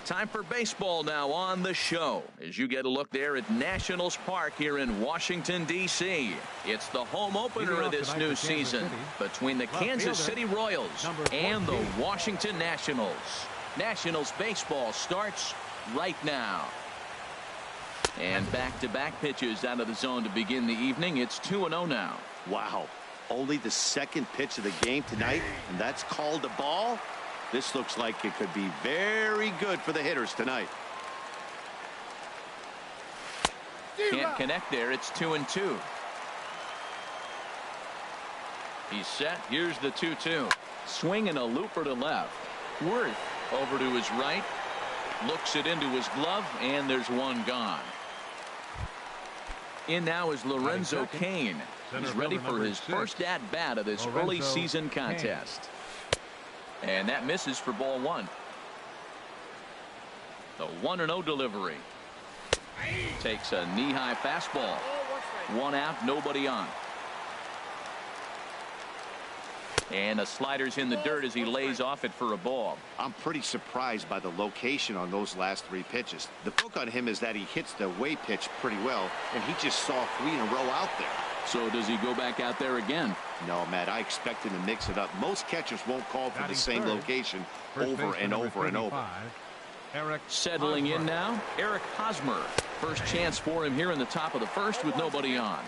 Time for baseball now on the show as you get a look there at Nationals Park here in Washington, D.C. It's the home opener of this new season between the Kansas City Royals and the Washington Nationals. Nationals baseball starts right now. And back-to-back pitches out of the zone to begin the evening. It's 2-0 now. Wow. Only the second pitch of the game tonight, and that's called a ball. This looks like it could be very good for the hitters tonight. Can't connect there. It's 2-2. He's set. Here's the 2-2. Swing and a looper to left. Worth over to his right. Looks it into his glove, and there's one gone. In now is Lorenzo Cain. He's ready for his first at-bat of this early season contest. And that misses for ball one. The 1-0 delivery. Takes a knee-high fastball. One out, nobody on. And the slider's in the dirt as he lays off it for a ball. I'm pretty surprised by the location on those last three pitches. The book on him is that he hits the away pitch pretty well, and he just saw 3 in a row out there. So does he go back out there again? No, Matt, I expect him to mix it up. Most catchers won't call for the same location over and over and over. Settling in now, Eric Hosmer. First chance for him here in the top of the first with nobody on.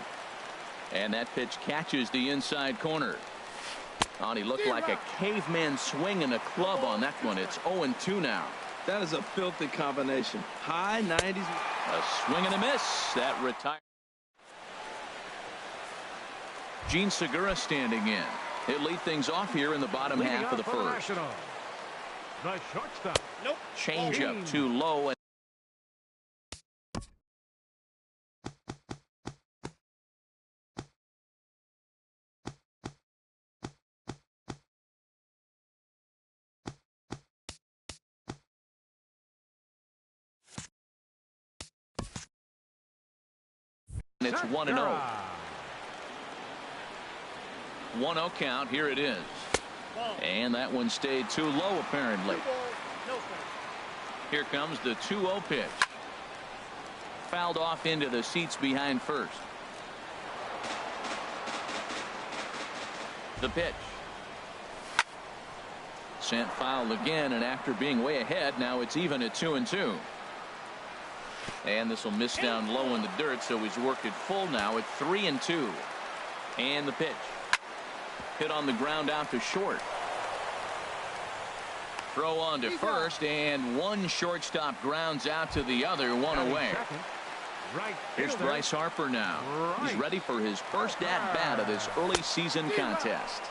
And that pitch catches the inside corner. Oh, he looked like a caveman swinging a club on that one. It's 0-2 now. That is a filthy combination. High 90s. A swing and a miss. That retired. Gene Segura standing in. He'll lead things off here in the bottom half of the first. The shortstop. Nope. Change up too low. And it's 1-0. 1-0 count. Here it is. And that one stayed too low, apparently. Here comes the 2-0 pitch. Fouled off into the seats behind first. The pitch. Sent foul again, and after being way ahead, now it's even at 2-2. And this will miss down low in the dirt, so he's worked it full now at 3-2. And the pitch. Hit on the ground out to short. Throw on to first, and one shortstop grounds out to the other, one away. Here's Bryce Harper now. He's ready for his first at-bat of this early season contest.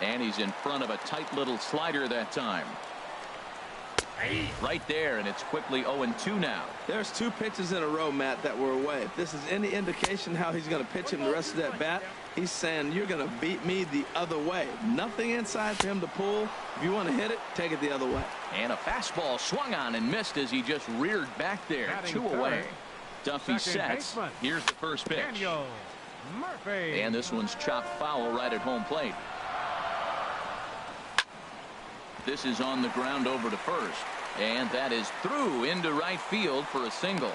And he's in front of a tight little slider that time. Right there, and it's quickly 0-2 now. There's 2 pitches in a row, Matt, that were away. If this is any indication how he's going to pitch him the rest of that bat, he's saying you're going to beat me the other way. Nothing inside for him to pull. If you want to hit it, take it the other way. And a fastball swung on and missed as he just reared back there. 2 away. Duffy sets. Here's the first pitch. And this one's chopped foul right at home plate. This is on the ground over to first. And that is through into right field for a single.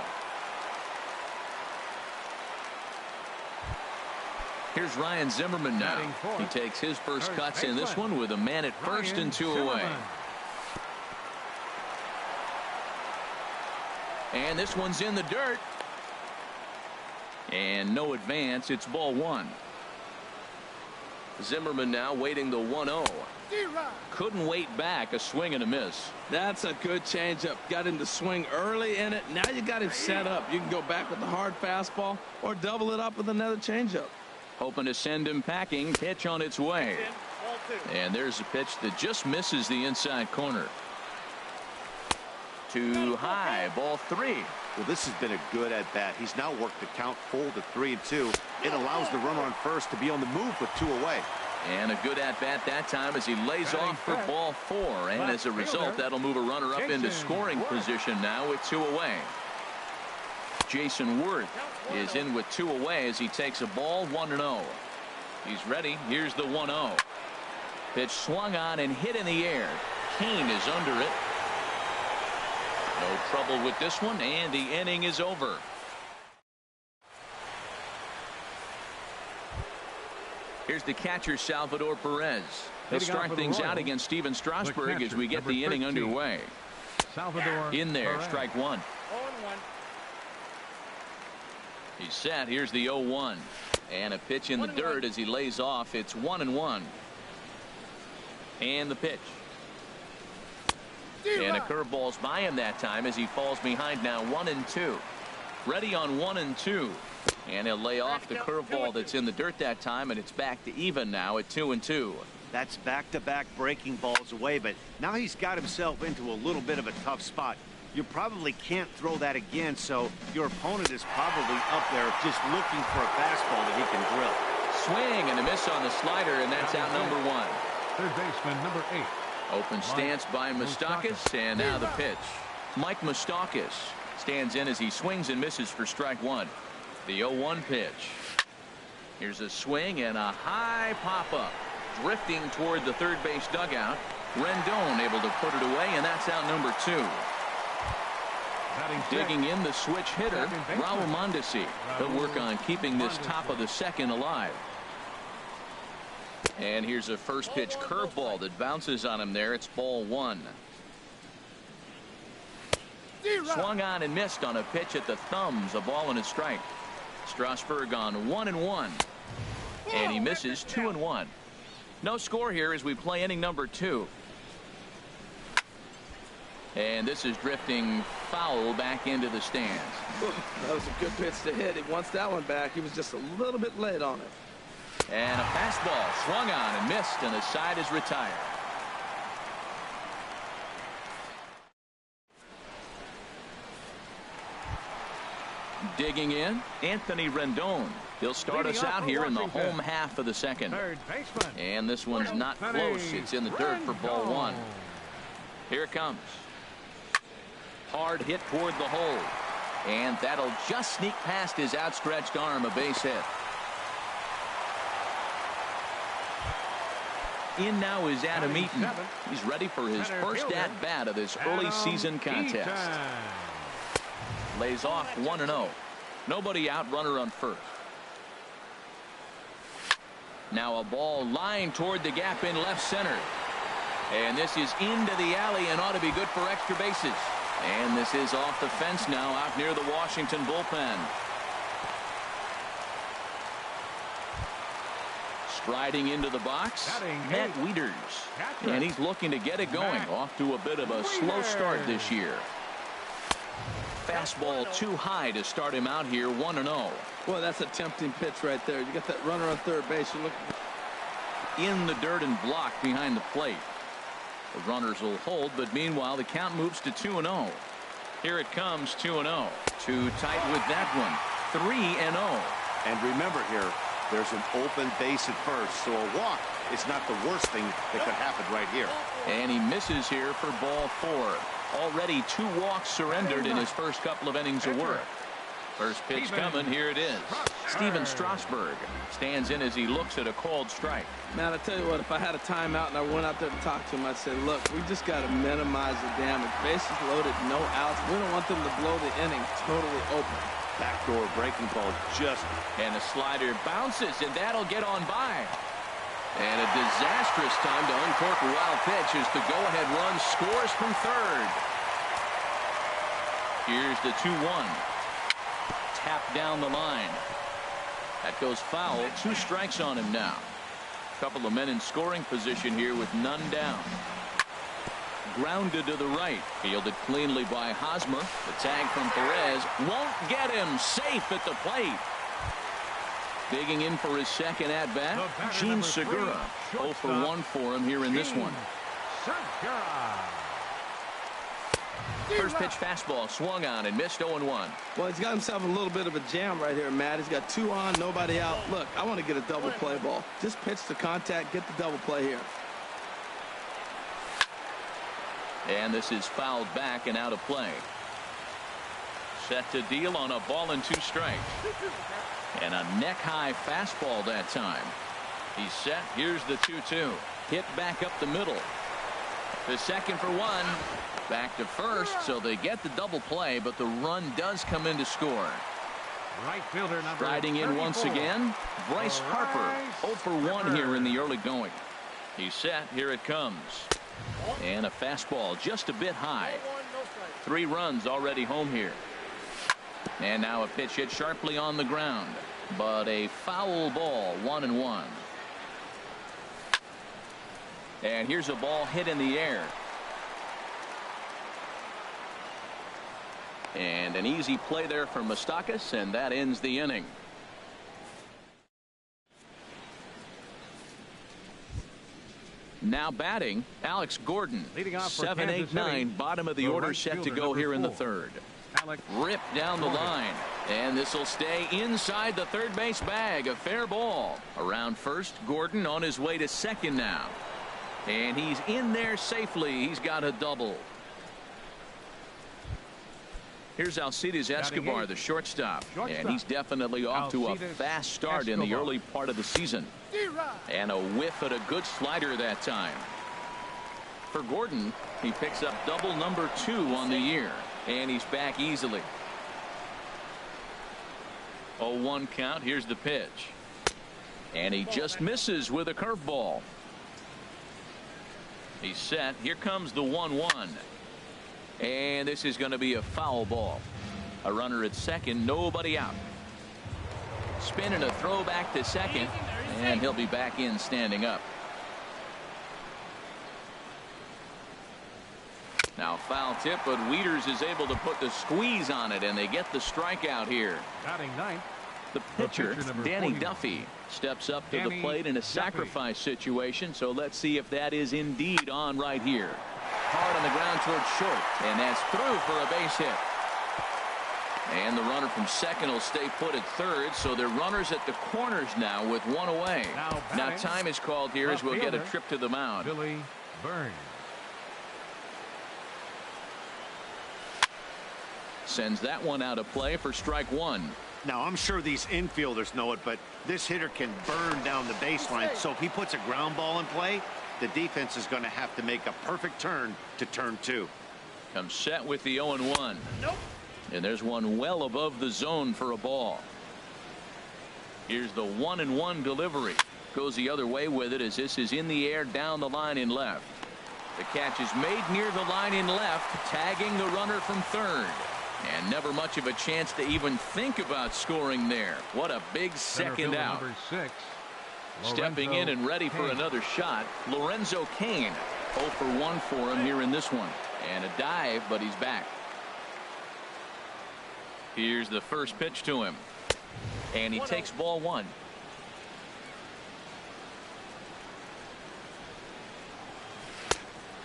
Here's Ryan Zimmerman now. He takes his first cuts in this one with a man at first and 2 away. And this one's in the dirt. And no advance. It's ball one. Zimmerman now waiting the 1-0. Couldn't wait back. A swing and a miss. That's a good changeup. Got him to swing early in it. Now you got him set up. You can go back with the hard fastball or double it up with another changeup. Hoping to send him packing. Pitch on its way. And there's a pitch that just misses the inside corner. Too high. Ball 3. Well, this has been a good at bat. He's now worked the count full to 3-2. It allows the runner on first to be on the move with 2 away. And a good at bat that time as he lays off for ball 4. And as a result, that'll move a runner up into scoring position now with 2 away. Jason Worth is in with 2 away as he takes a ball 1-0. He's ready. Here's the 1-0. Pitch swung on and hit in the air. Kane is under it. No trouble with this one, and the inning is over. Here's the catcher, Salvador Perez. He'll start things out against Steven Strasburg as we get the inning underway. Salvador in there, Perez. strike one. 0-1. He's set. Here's the 0-1. And a pitch in the dirt as he lays off. It's 1-1. And the pitch. And a curveball's by him that time as he falls behind now 1-2. Ready on 1-2. And he'll lay off the curveball that's in the dirt that time, and it's back to even now at 2-2. That's back-to-back breaking balls away, but now he's got himself into a little bit of a tough spot. You probably can't throw that again, so your opponent is probably up there just looking for a fastball that he can drill. Swing and a miss on the slider, and that's out number one. Third baseman, number 8. Open stance by Moustakas, and now the pitch. Mike Moustakas stands in as he swings and misses for strike one. The 0-1 pitch. Here's a swing and a high pop-up. Drifting toward the third base dugout. Rendon able to put it away, and that's out number two. Digging in the switch hitter, Raul Mondesi. He'll work on keeping this top of the second alive. And here's a first pitch curveball that bounces on him there. It's ball one. Swung on and missed on a pitch at the thumbs. A ball and a strike. Strasburg on 1-1. And he misses 2-1. No score here as we play inning number two. And this is drifting foul back into the stands. That was a good pitch to hit. He wants that one back. He was just a little bit late on it. And a fastball swung on and missed, and the side is retired. Digging in, Anthony Rendon. He'll start us out here in the home half of the second. Third baseman. And this one's not close. It's in the dirt for ball one. Here it comes. Hard hit toward the hole. And that'll just sneak past his outstretched arm, a base hit. In now is Adam Eaton. He's ready for his first at-bat of this early season contest. Lays off 1-0. Nobody out, runner on first. Now a ball lined toward the gap in left center. And this is into the alley and ought to be good for extra bases. And this is off the fence now out near the Washington bullpen. Striding into the box, Matt Wieters. And he's looking to get it going. Off to a bit of a slow start this year. Fastball too high to start him out here 1-0. Boy, that's a tempting pitch right there. You got that runner on third base. You're looking in the dirt and blocked behind the plate. The runners will hold, but meanwhile the count moves to 2-0. Here it comes, 2-0. Too tight with that one. 3-0. And remember here, there's an open base at first, so a walk is not the worst thing that could happen right here. And he misses here for ball four. Already 2 walks surrendered in his first couple of innings of work. First pitch coming. Here it is. Steven Strasburg stands in as he looks at a called strike. Man, I tell you what, if I had a timeout and I went out there to talk to him, I'd say, look, we just got to minimize the damage. Bases loaded, no outs. We don't want them to blow the inning totally open. Backdoor breaking ball just. And the slider bounces, and that'll get on by. And a disastrous time to uncork a wild pitch as the go-ahead run scores from third. Here's the 2-1. Tap down the line. That goes foul. 2 strikes on him now. A couple of men in scoring position here with none down. Grounded to the right. Fielded cleanly by Hosmer. The tag from Perez won't get him. Safe at the plate. Digging in for his second at-bat, Gene Segura. 0 for 1 for him here in this one. First pitch fastball swung on and missed 0-1. Well, he's got himself a little bit of a jam right here, Matt. He's got 2 on, nobody out. Look, I want to get a double play ball. Just pitch the contact, get the double play here. And this is fouled back and out of play. Set to deal on a ball and 2 strikes. And a neck-high fastball that time. He's set. Here's the 2-2. Hit back up the middle. The second for one. Back to first, so they get the double play, but the run does come in to score. Right fielder number Riding in 34. once again, Bryce Harper. 0 for 1 here in the early going. He's set. Here it comes. And a fastball just a bit high. 3 runs already home here. And now a pitch hit sharply on the ground. But a foul ball, 1-1. And here's a ball hit in the air. And an easy play there for Moustakas, and that ends the inning. Now batting, Alex Gordon. Leading off for 7, 8, Kansas 9, City, bottom of the the order right set to fielder, go here in the 4. third. Alex Ripped down the Gordon. line, and this will stay inside the third base bag. A fair ball. Around first, Gordon on his way to second now. And he's in there safely. He's got a double. Here's Alcides Escobar, the shortstop. And he's definitely off to a fast start in the early part of the season. And a whiff at a good slider that time. For Gordon, he picks up double number 2 on the year. And he's back easily. 0-1 count. Here's the pitch. And he just misses with a curveball. He's set. Here comes the 1-1. And this is going to be a foul ball. A runner at second, nobody out. Spin and a throw back to second, and he'll be back in standing up. Now foul tip, but Wieters is able to put the squeeze on it, and they get the strikeout here. Batting ninth. The pitcher, Danny 49. Duffy, steps up to the Danny plate in a Duffy. sacrifice situation, so let's see if that is indeed on right here. Hard on the ground towards short, and that's through for a base hit. And the runner from second will stay put at third, so they're runners at the corners now with 1 away. Now time is called here as we'll get a trip to the mound. Billy Burns. Sends that one out of play for strike 1. Now, I'm sure these infielders know it, but this hitter can burn down the baseline. So if he puts a ground ball in play, the defense is going to have to make a perfect turn to turn 2. Comes set with the 0-1. And there's one well above the zone for a ball. Here's the 1-1 delivery. Goes the other way with it as this is in the air down the line in left. The catch is made near the line in left, tagging the runner from third. And never much of a chance to even think about scoring there. What a big second out. Number 6. Stepping in and ready for another shot, Lorenzo Cain. 0 for 1 for him here in this one. And a dive, but he's back. Here's the first pitch to him. And he takes ball 1.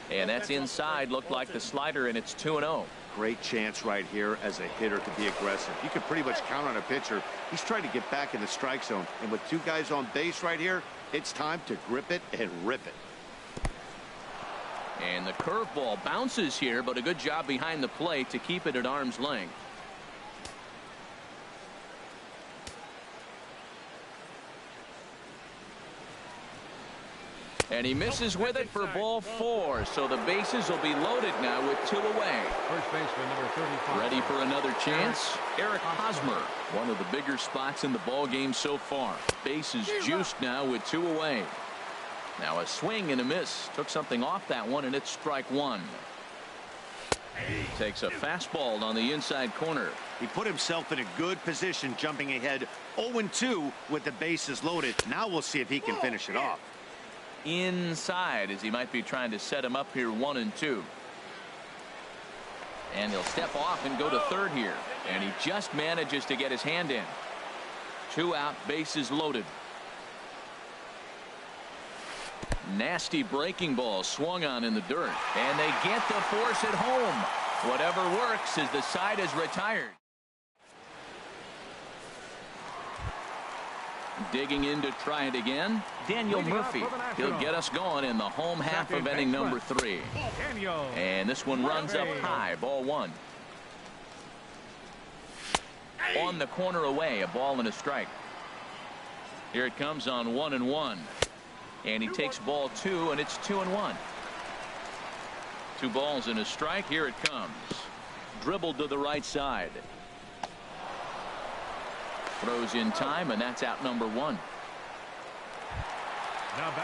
And that's inside. Looked like the slider, and it's 2-0. Great chance right here as a hitter to be aggressive. You can pretty much count on a pitcher. He's trying to get back in the strike zone. And with 2 guys on base right here, it's time to grip it and rip it. And the curveball bounces here, but a good job behind the plate to keep it at arm's length. And he misses with it for ball 4. So the bases will be loaded now with 2 away. First baseman number 35. Ready for another chance? Eric Hosmer, one of the bigger spots in the ball game so far. Bases juiced now with 2 away. Now a swing and a miss. Took something off that one, and it's strike 1. Takes a fastball on the inside corner. He put himself in a good position, jumping ahead 0-2 with the bases loaded. Now we'll see if he can finish it off. Inside, as he might be trying to set him up here 1-2. And he'll step off and go to third here. And he just manages to get his hand in. 2 out, bases loaded. Nasty breaking ball swung on in the dirt. And they get the force at home. Whatever works as the side is retired. Digging in to try it again, Daniel Murphy. He'll get us going in the home half of inning number 3. And this one runs up high, ball 1. On the corner away, a ball and a strike. Here it comes on 1-1. And he takes ball 2, and it's 2-1. 2 balls and a strike. Here it comes. Dribbled to the right side. Throws in time, and that's out number 1.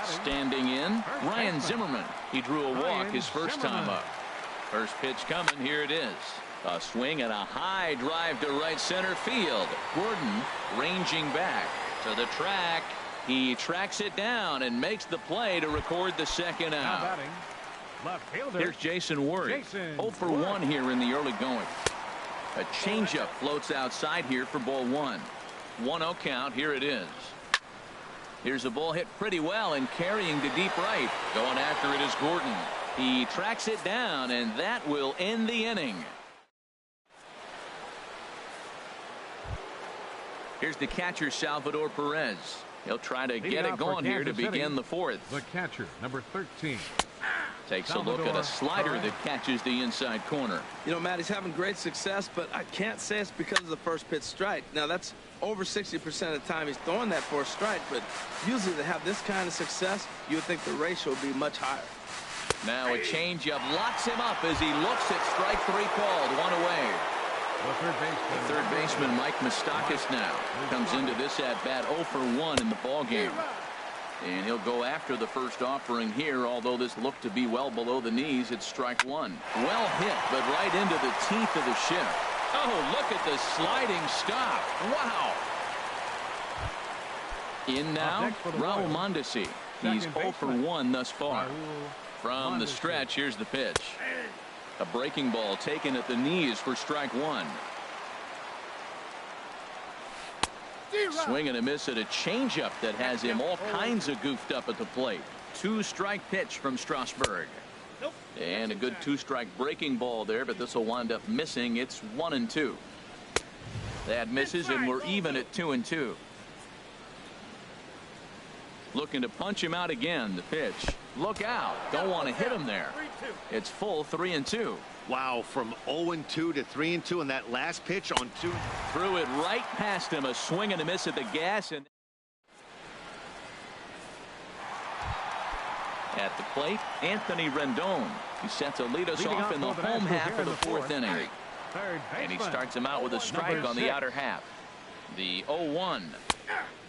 Standing in, Ryan Zimmerman. He drew a walk his first time up. First pitch coming. Here it is. A swing and a high drive to right center field. Gordon ranging back to the track. He tracks it down and makes the play to record the second out. Here's Jason Ward. 0 for 1 here in the early going. A changeup floats outside here for ball 1. 1-0 count. Here it is. Here's a ball hit pretty well and carrying to deep right. Going after it is Gordon. He tracks it down, and that will end the inning. Here's the catcher, Salvador Perez. He'll try to get it going here to begin the 4th. The catcher, number 13. Takes a look at a slider that catches the inside corner. You know, Matt, he's having great success, but I can't say it's because of the first pitch strike. Now, that's over 60% of the time he's throwing that for a strike, but usually to have this kind of success, you would think the ratio would be much higher. Now a changeup locks him up as he looks at strike 3 called. 1 away. The third baseman, Mike Moustakas, now comes into this at-bat 0 for 1 in the ballgame. And he'll go after the first offering here, although this looked to be well below the knees. It's strike 1. Well hit, but right into the teeth of the shift. Oh, look at the sliding stop. Wow. In now, Raul Mondesi. He's 0 for 1 thus far. From the stretch, here's the pitch. A breaking ball taken at the knees for strike 1. Swing and a miss at a changeup that has him all kinds of goofed up at the plate. 2-strike pitch from Strasburg. And a good 2-strike breaking ball there, but this will wind up missing. It's 1-2. That misses, and we're even at 2-2. Looking to punch him out again. The pitch. Look out. Don't want to hit him there. It's full 3-2. Wow, from 0-2 to 3-2 on that last pitch on 2. Threw it right past him. A swing and a miss at the gas. And at the plate, Anthony Rendon. He set to lead us off in the home half of the 4th inning. And he starts him out with a strike on the outer half. The 0-1.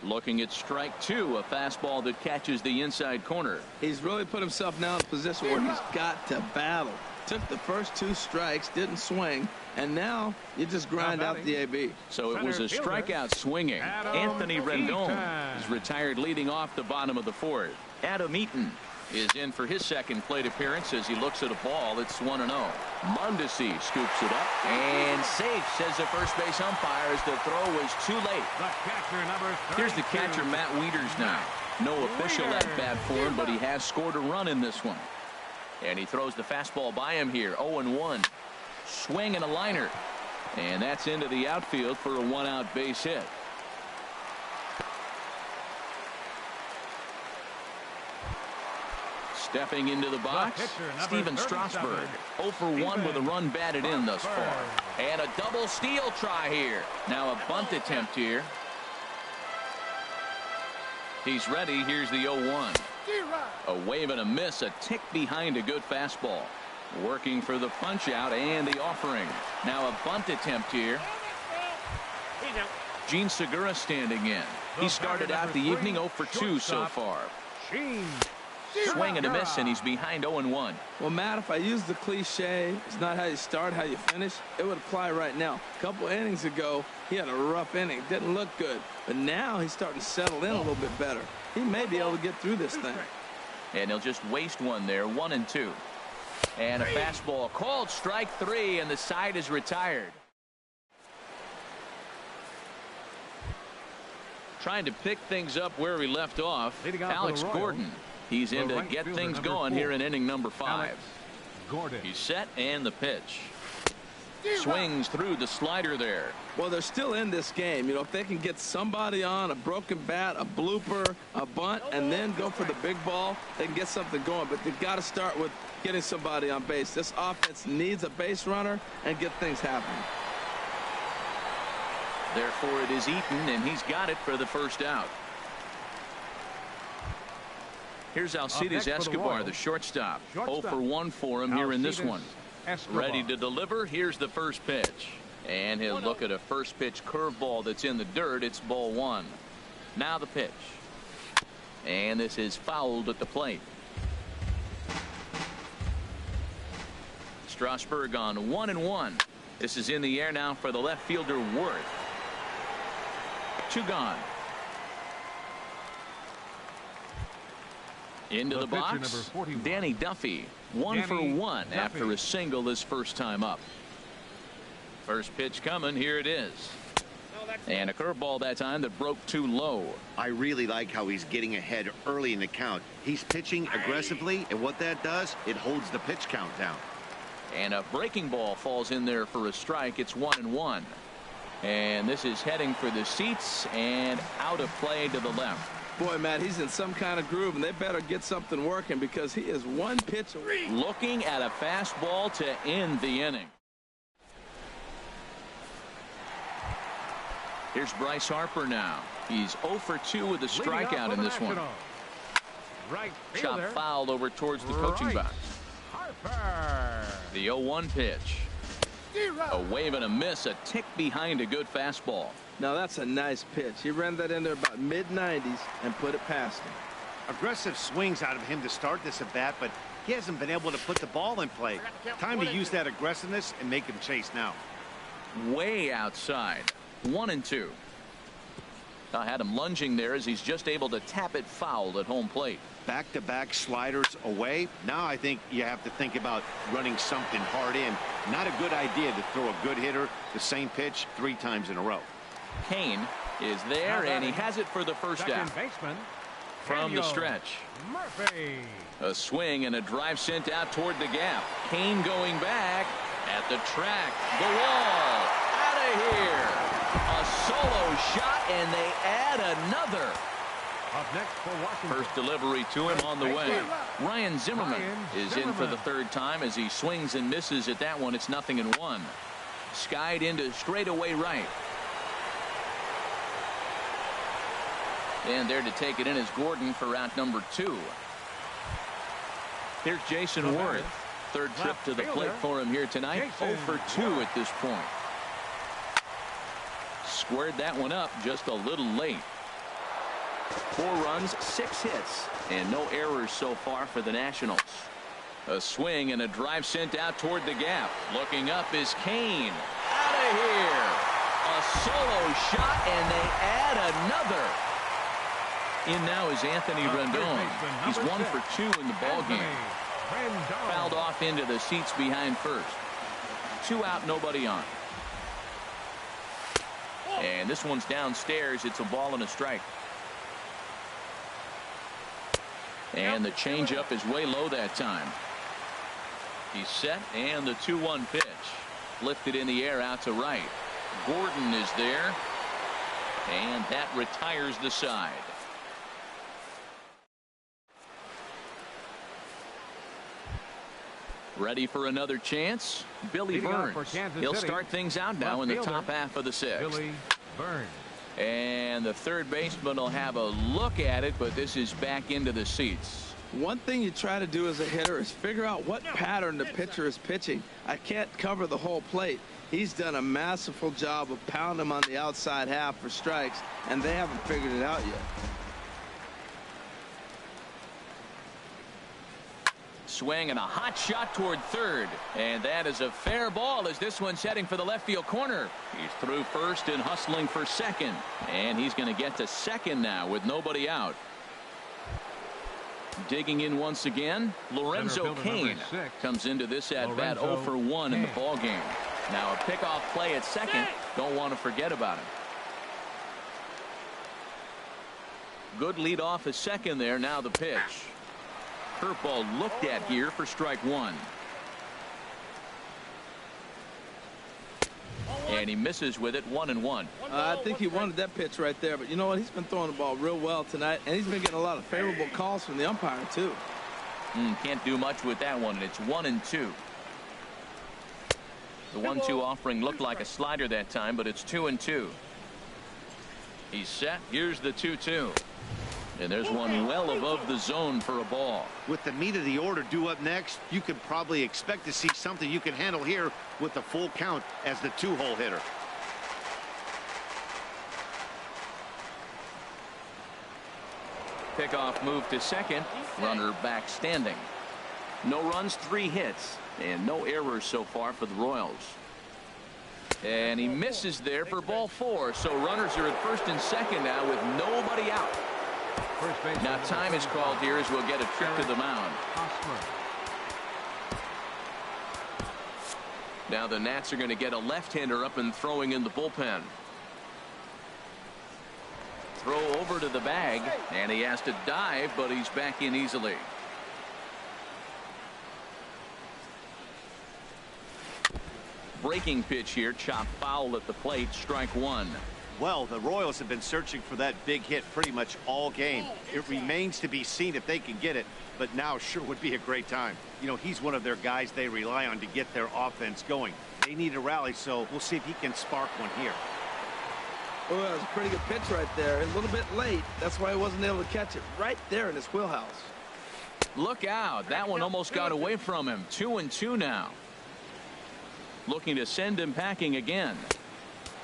Looking at strike 2, a fastball that catches the inside corner. He's really put himself now in a position where he's got to battle. Took the first 2 strikes, didn't swing, and now you just grind out the AB. So it was a strikeout swinging. Anthony Rendon is retired leading off the bottom of the 4th. Adam Eaton is in for his second plate appearance as he looks at a ball. It's 1-0. Mondesi scoops it up and safe, says the first base umpire, as the throw was too late. Here's the catcher, Matt Wieters, now. No official at-bat for him, but he has scored a run in this one. And he throws the fastball by him here. 0-1. Swing and a liner. And that's into the outfield for a 1-out base hit. Stepping into the box, Steven Strasburg. 0 for 1 with a run batted in thus far. And a double steal try here. Now a bunt attempt here. He's ready. Here's the 0-1. A wave and a miss, a tick behind a good fastball. Working for the punch out and the offering. Now a bunt attempt here. Gene Segura standing in. He started out the evening 0 for 2 so far. Swing and a miss, and he's behind 0-1. Well, Matt, if I use the cliche, it's not how you start, how you finish, it would apply right now. A couple innings ago, he had a rough inning. Didn't look good. But now he's starting to settle in a little bit better. He may be able to get through this thing. And he'll just waste one there. 1-2. And a fastball called strike 3, and the side is retired. Trying to pick things up where we left off, Alex Gordon. He's in to get things going here in inning number 5. He's set, and the pitch. Swings through the slider there. Well, they're still in this game. You know, if they can get somebody on, a broken bat, a blooper, a bunt, and then go for the big ball, they can get something going. But they've got to start with getting somebody on base. This offense needs a base runner and get things happening. Therefore, it is Eaton, and he's got it for the first out. Here's Alcides Escobar, the shortstop. 0 for 1 for him here in this one. Ready to deliver. Here's the first pitch. And he'll look at a first pitch curveball that's in the dirt. It's ball 1. Now the pitch. And this is fouled at the plate. Strasburg on 1-1. This is in the air now for the left fielder Worth. 2 gone. Into the box, Danny Duffy. 1 for 1 after a single his first time up. First pitch coming. Here it is. And a curveball that time that broke too low. I really like how he's getting ahead early in the count. He's pitching aggressively, and what that does, it holds the pitch count down. And a breaking ball falls in there for a strike. It's 1-1. And this is heading for the seats and out of play to the left. Boy, Matt, he's in some kind of groove, and they better get something working because he is 1 pitch away. Looking at a fastball to end the inning. Here's Bryce Harper now. He's 0 for 2 with a strikeout in this one. Chop fouled over towards the coaching box. The 0-1 pitch. A wave and a miss, a tick behind a good fastball. Now that's a nice pitch. He ran that in there about mid-90s and put it past him. Aggressive swings out of him to start this at bat, but he hasn't been able to put the ball in play. Time to use that aggressiveness and make him chase now. Way outside. 1-2. I had him lunging there as he's just able to tap it foul at home plate. Back-to-back sliders away. Now I think you have to think about running something hard in. Not a good idea to throw a good hitter the same pitch 3 times in a row. Kane is there, and he has it for the first out. From the stretch. A swing and a drive sent out toward the gap. Kane going back at the track. The wall. Out of here. A solo shot, and they add another. Up next for Washington. First delivery to him on the way. Ryan Zimmerman is in for the 3rd time as he swings and misses at that one. It's 0-1. Skied into straightaway right. And there to take it in is Gordon for out number 2. Here's Jason Worth. 3rd trip to the plate for him here tonight. 0 for 2 at this point. Squared that one up just a little late. 4 runs, 6 hits, and no errors so far for the Nationals. A swing and a drive sent out toward the gap. Looking up is Kane. Out of here. A solo shot, and they add another. In now is Anthony Rendon. He's 1 for 2 in the ballgame. Fouled off into the seats behind first. 2 out, nobody on. And this one's downstairs. It's a ball and a strike. And the changeup is way low that time. He's set, and the 2-1 pitch. Lifted in the air out to right. Gordon is there. And that retires the side. Ready for another chance? Billy Burns. He'll start things out now in the top half of the 6th. Billy Burns. And the 3rd baseman will have a look at it, but this is back into the seats. One thing you try to do as a hitter is figure out what pattern the pitcher is pitching. I can't cover the whole plate. He's done a masterful job of pounding him on the outside half for strikes, and they haven't figured it out yet. Swing and a hot shot toward 3rd, and that is a fair ball as this one's heading for the left field corner. He's through 1st and hustling for 2nd, and he's going to get to 2nd now with nobody out. Digging in once again, Lorenzo Kane comes into this at bat 0 for 1 in the ball game. Now a pickoff play at 2nd. Don't want to forget about him. Good lead off at 2nd there. Now the pitch. Curveball looked at here for strike 1. And he misses with it. 1-1. I think he wanted that pitch right there, but you know what? He's been throwing the ball real well tonight, and he's been getting a lot of favorable calls from the umpire too. Can't do much with that one, and it's 1-2. The 1-2 offering looked like a slider that time, but it's 2-2. He's set. Here's the 2-2. And there's one well above the zone for a ball. With the meat of the order due up next, you could probably expect to see something you can handle here with the full count as the 2-hole hitter. Pickoff move to second. Runner back standing. No runs, 3 hits, and no errors so far for the Royals. And he misses there for ball 4. So runners are at first and second now with nobody out. Now time is called here as we'll get a trip to the mound. Now the Nats are going to get a left-hander up and throwing in the bullpen. Throw over to the bag, and he has to dive, but he's back in easily. Breaking pitch here, chopped foul at the plate, strike 1. Well, the Royals have been searching for that big hit pretty much all game. It remains to be seen if they can get it, but now sure would be a great time. You know, he's one of their guys they rely on to get their offense going. They need a rally, so we'll see if he can spark one here. Oh, that was a pretty good pitch right there. A little bit late. That's why he wasn't able to catch it right there in his wheelhouse. Look out. That one almost got away from him. 2-2 now. Looking to send him packing again.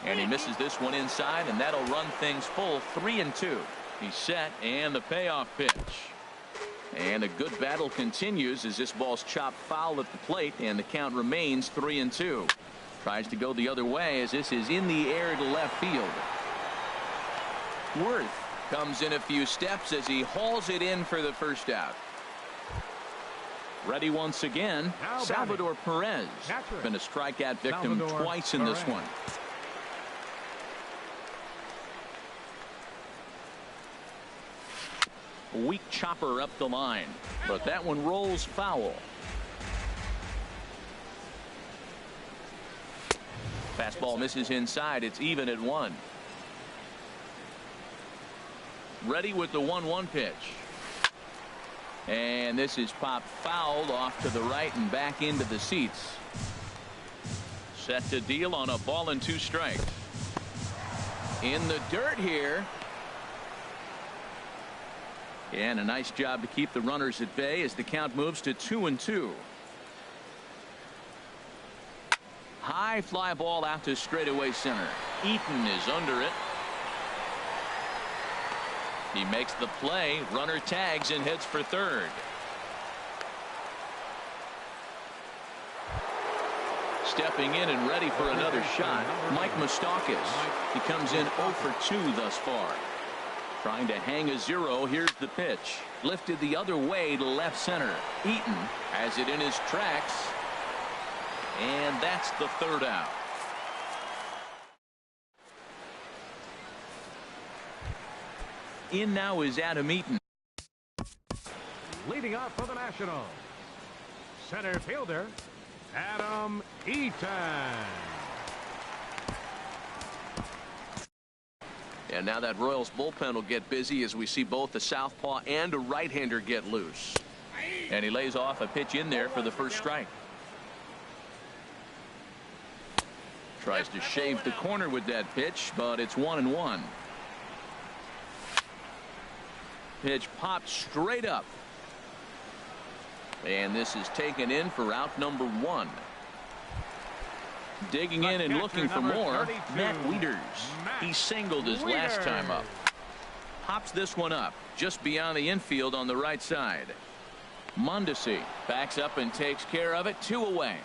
And he misses this one inside, and that'll run things full. 3-2. He's set, and the payoff pitch. And a good battle continues as this ball's chopped foul at the plate, and the count remains 3-2. Tries to go the other way as this is in the air to left field. Worth comes in a few steps as he hauls it in for the first out. Ready once again, Salvador Perez. Been a strikeout victim twice in this one. Weak chopper up the line, but that one rolls foul. Fastball misses inside. It's even at 1. Ready with the 1-1 pitch. And this is popped fouled off to the right and back into the seats. Set to deal on a ball and 2 strikes. In the dirt here. And a nice job to keep the runners at bay as the count moves to 2-2. High fly ball out to straightaway center. Eaton is under it. He makes the play. Runner tags and heads for third. Stepping in and ready for another shot, Mike Moustakas. He comes in 0 for 2 thus far. Trying to hang a 0. Here's the pitch. Lifted the other way to left center. Eaton has it in his tracks. And that's the third out. In now is Adam Eaton. Leading off for the Nationals, center fielder, Adam Eaton. And now that Royals bullpen will get busy as we see both the southpaw and a right-hander get loose. And he lays off a pitch in there for the first strike. Tries to shave the corner with that pitch, but it's 1-1. Pitch popped straight up. And this is taken in for out number 1. Digging in and looking for more, Matt Wieters. He singled his last time up. Pops this one up just beyond the infield on the right side. Mondesi backs up and takes care of it. 2 away.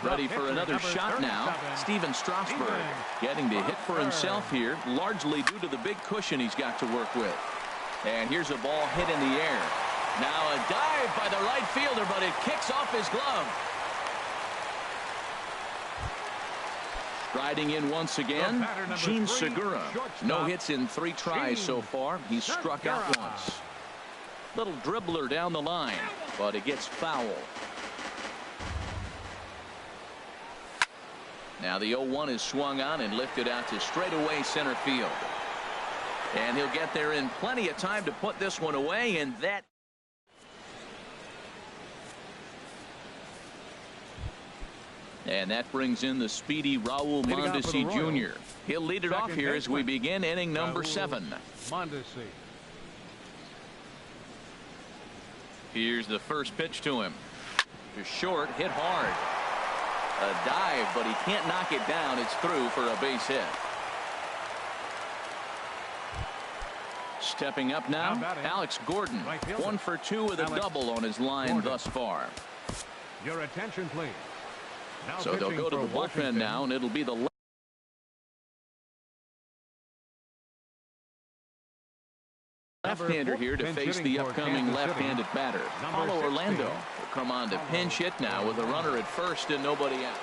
Ready for another shot now. Steven Strasburg getting to hit for himself here, largely due to the big cushion he's got to work with. And here's a ball hit in the air. Now a dive by the right fielder, but it kicks off his glove. Striding in once again, Gene Segura. No hits in 3 tries so far. He's struck out once. Little dribbler down the line, but it gets foul. Now the 0-1 is swung on and lifted out to straightaway center field. And he'll get there in plenty of time to put this one away, and that. And that brings in the speedy Raul Mondesi Jr. He'll lead it off here as we begin inning number 7. Mondesi. Here's the first pitch to him. Just short, hit hard. A dive, but he can't knock it down. It's through for a base hit. Stepping up now, Alex Gordon. 1 for 2 with a double on his line thus far. Your attention, please. Now so they'll go to the bullpen now, and it'll be the left-hander here to face the upcoming left-handed batter. Paulo Orlando will come on to pinch hit now with a runner at first and nobody out.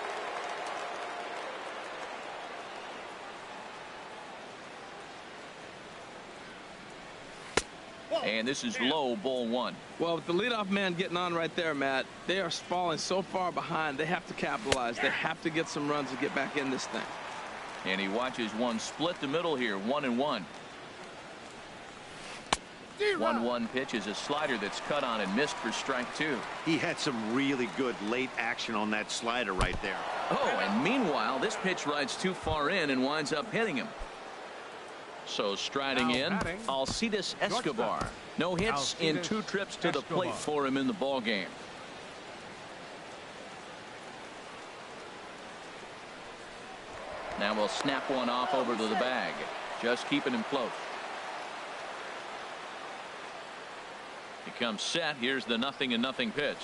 And this is low, ball 1. Well, with the leadoff man getting on right there, Matt, they are falling so far behind. They have to capitalize. They have to get some runs to get back in this thing. And he watches one split the middle here, 1-1. 1-1 pitch is a slider that's cut on and missed for strike 2. He had some really good late action on that slider right there. Oh, and meanwhile, this pitch rides too far in and winds up hitting him. So striding in, Alcides Escobar. No hits in 2 trips to the plate for him in the ball game. Now we'll snap one off over to the bag. Just keeping him close. He comes set. Here's the 0-0 pitch.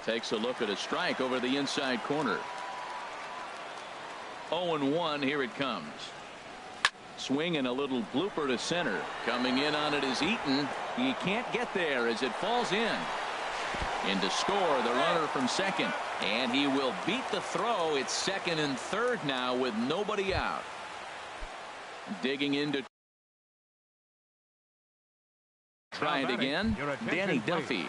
Takes a look at a strike over the inside corner. 0-1. Here it comes. Swing and a little blooper to center. Coming in on it is Eaton. He can't get there as it falls in. In to score the runner from second. And he will beat the throw. It's second and third now with nobody out. Digging into. Try it again. Danny Duffy.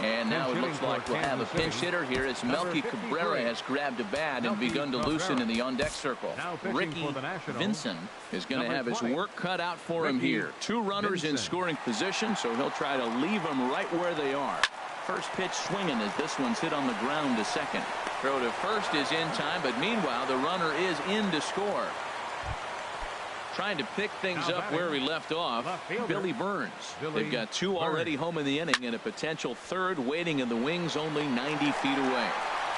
And now it looks like we'll have a pinch hitter here as Melky Cabrera has grabbed a bat and begun to loosen in the on-deck circle. Ricky Vincent is going to have his work cut out for him here. 2 runners in scoring position, so he'll try to leave them right where they are. First pitch swinging as this one's hit on the ground to second. Throw to first is in time, but meanwhile the runner is in to score. Trying to pick things up where we left off, Billy Burns. They've got 2 already home in the inning and a potential 3rd waiting in the wings only 90 feet away.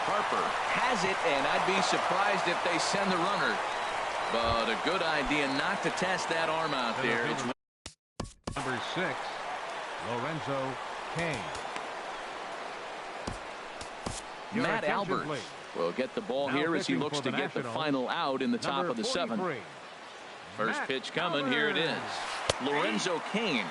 Harper has it, and I'd be surprised if they send the runner. But a good idea not to test that arm out there. It's number 6, Lorenzo Cain. Matt Albert will get the ball here as he looks to get the final out in the top of the 7th. First pitch coming. Here it is. Lorenzo Cain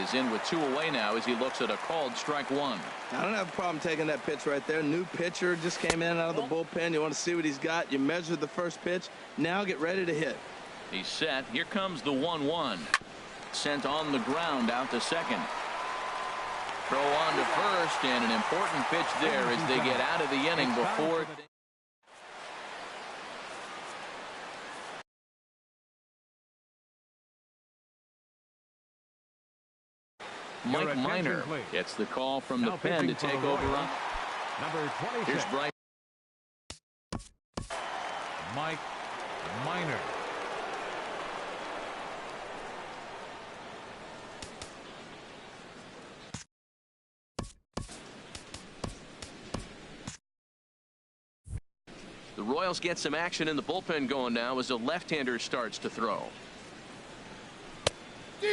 is in with 2 away now as he looks at a called strike 1. I don't have a problem taking that pitch right there. New pitcher just came in out of the bullpen. You want to see what he's got. You measure the first pitch. Now get ready to hit. He's set. Here comes the 1-1. Sent on the ground out to second. Throw on to first, and an important pitch there as they get out of the inning before. Mike Minor gets the call from the pen to take over on. Number 26. Here's Bryce. Mike Minor. The Royals get some action in the bullpen going now as a left-hander starts to throw.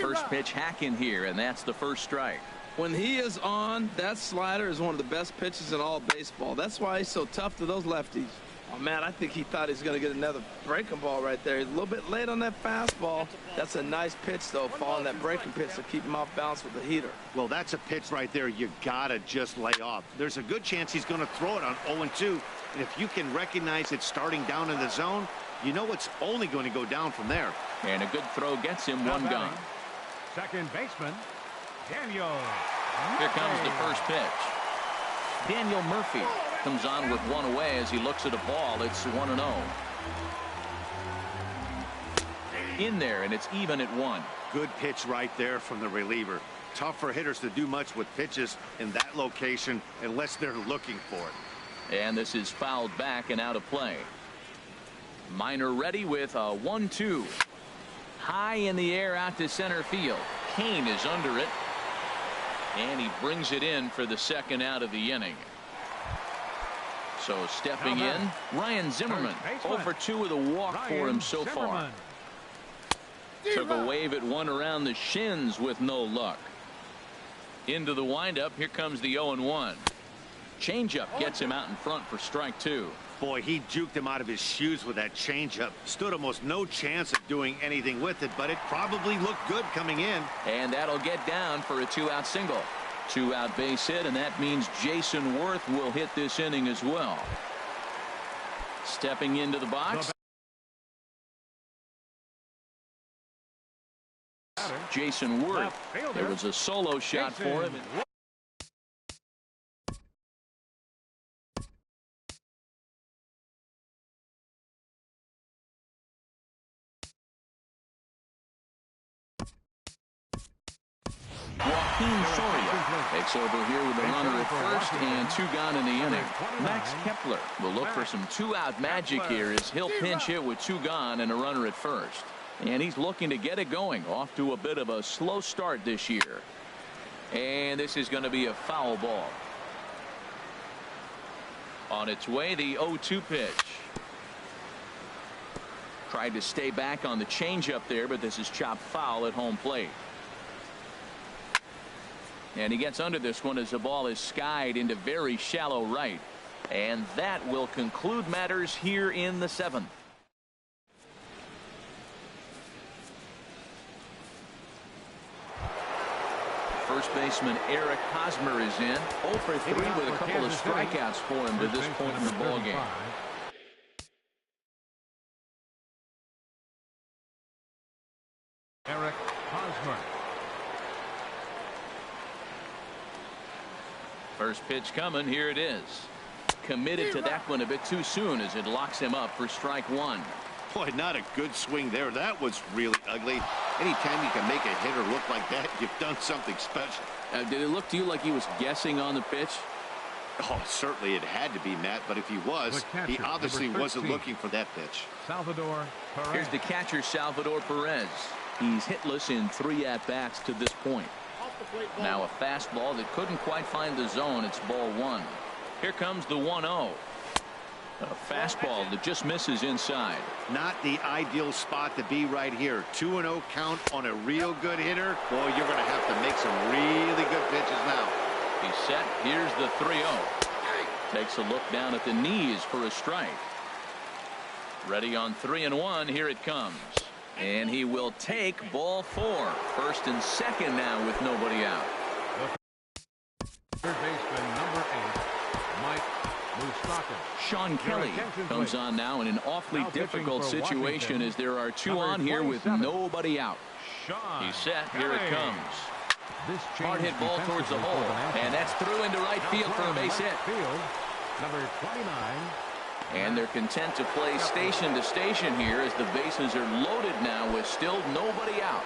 First pitch hack in here, and that's the first strike. When he is on, that slider is one of the best pitches in all baseball. That's why he's so tough to those lefties. Oh, man, I think he thought he was going to get another breaking ball right there. He's a little bit late on that fastball. That's a nice pitch, though, following that breaking pitch to keep him off balance with the heater. Well, that's a pitch right there you got to just lay off. There's a good chance he's going to throw it on 0-2. And if you can recognize it starting down in the zone, you know it's only going to go down from there. And a good throw gets him one gone. Second baseman, Daniel. Here comes the first pitch. Daniel Murphy comes on with 1 away as he looks at a ball. It's 1-0. In there, and it's even at 1. Good pitch right there from the reliever. Tough for hitters to do much with pitches in that location unless they're looking for it. And this is fouled back and out of play. Minor ready with a 1-2. High in the air out to center field. Cain is under it. And he brings it in for the second out of the inning. So stepping in, Ryan Zimmerman. 0 for 2 with a walk for him so far. Took a wave at one around the shins with no luck. Into the windup. Here comes the 0-1. Changeup gets him out in front for strike 2. Boy, he juked him out of his shoes with that changeup. Stood almost no chance of doing anything with it, but it probably looked good coming in. And that'll get down for a 2-out single. 2-out base hit, and that means Jason Worth will hit this inning as well. Stepping into the box. Jason Worth. There was a solo shot for him. Joaquin Soria takes over here with a runner at first and 2 gone in the inning. Max Kepler will look for some 2-out magic here as he'll pinch hit with 2 gone and a runner at first. And he's looking to get it going. Off to a bit of a slow start this year. And this is going to be a foul ball. On its way, the 0-2 pitch. Tried to stay back on the changeup there, but this is chopped foul at home plate. And he gets under this one as the ball is skied into very shallow right. And that will conclude matters here in the 7th. First baseman Eric Hosmer is in. 0 for 3 with a couple of strikeouts for him to this point in the ballgame. Eric Hosmer. First pitch coming. Here it is. Committed to that one a bit too soon as it locks him up for strike 1. Boy, not a good swing there. That was really ugly. Anytime you can make a hitter look like that, you've done something special. Did it look to you like he was guessing on the pitch? Oh, certainly it had to be, Matt, but if he was, he obviously wasn't looking for that pitch. Salvador Perez. Here's the catcher, Salvador Perez. He's hitless in 3 at-bats to this point. Now a fastball that couldn't quite find the zone. It's ball 1. Here comes the 1-0. A fastball that just misses inside. Not the ideal spot to be right here. 2-0 count on a real good hitter. Boy, you're going to have to make some really good pitches now. He's set. Here's the 3-0. Takes a look down at the knees for a strike. Ready on 3-1. Here it comes. And he will take ball 4. First and second now with nobody out. Third baseman number 8, Mike Moustakas. Sean Kelly comes on now in an awfully difficult situation as there are 2 on here with nobody out. He's set. Here it comes. Hard hit ball towards the hole. And that's through into right field for a base hit. Number 29. And they're content to play station to station here as the bases are loaded now with still nobody out.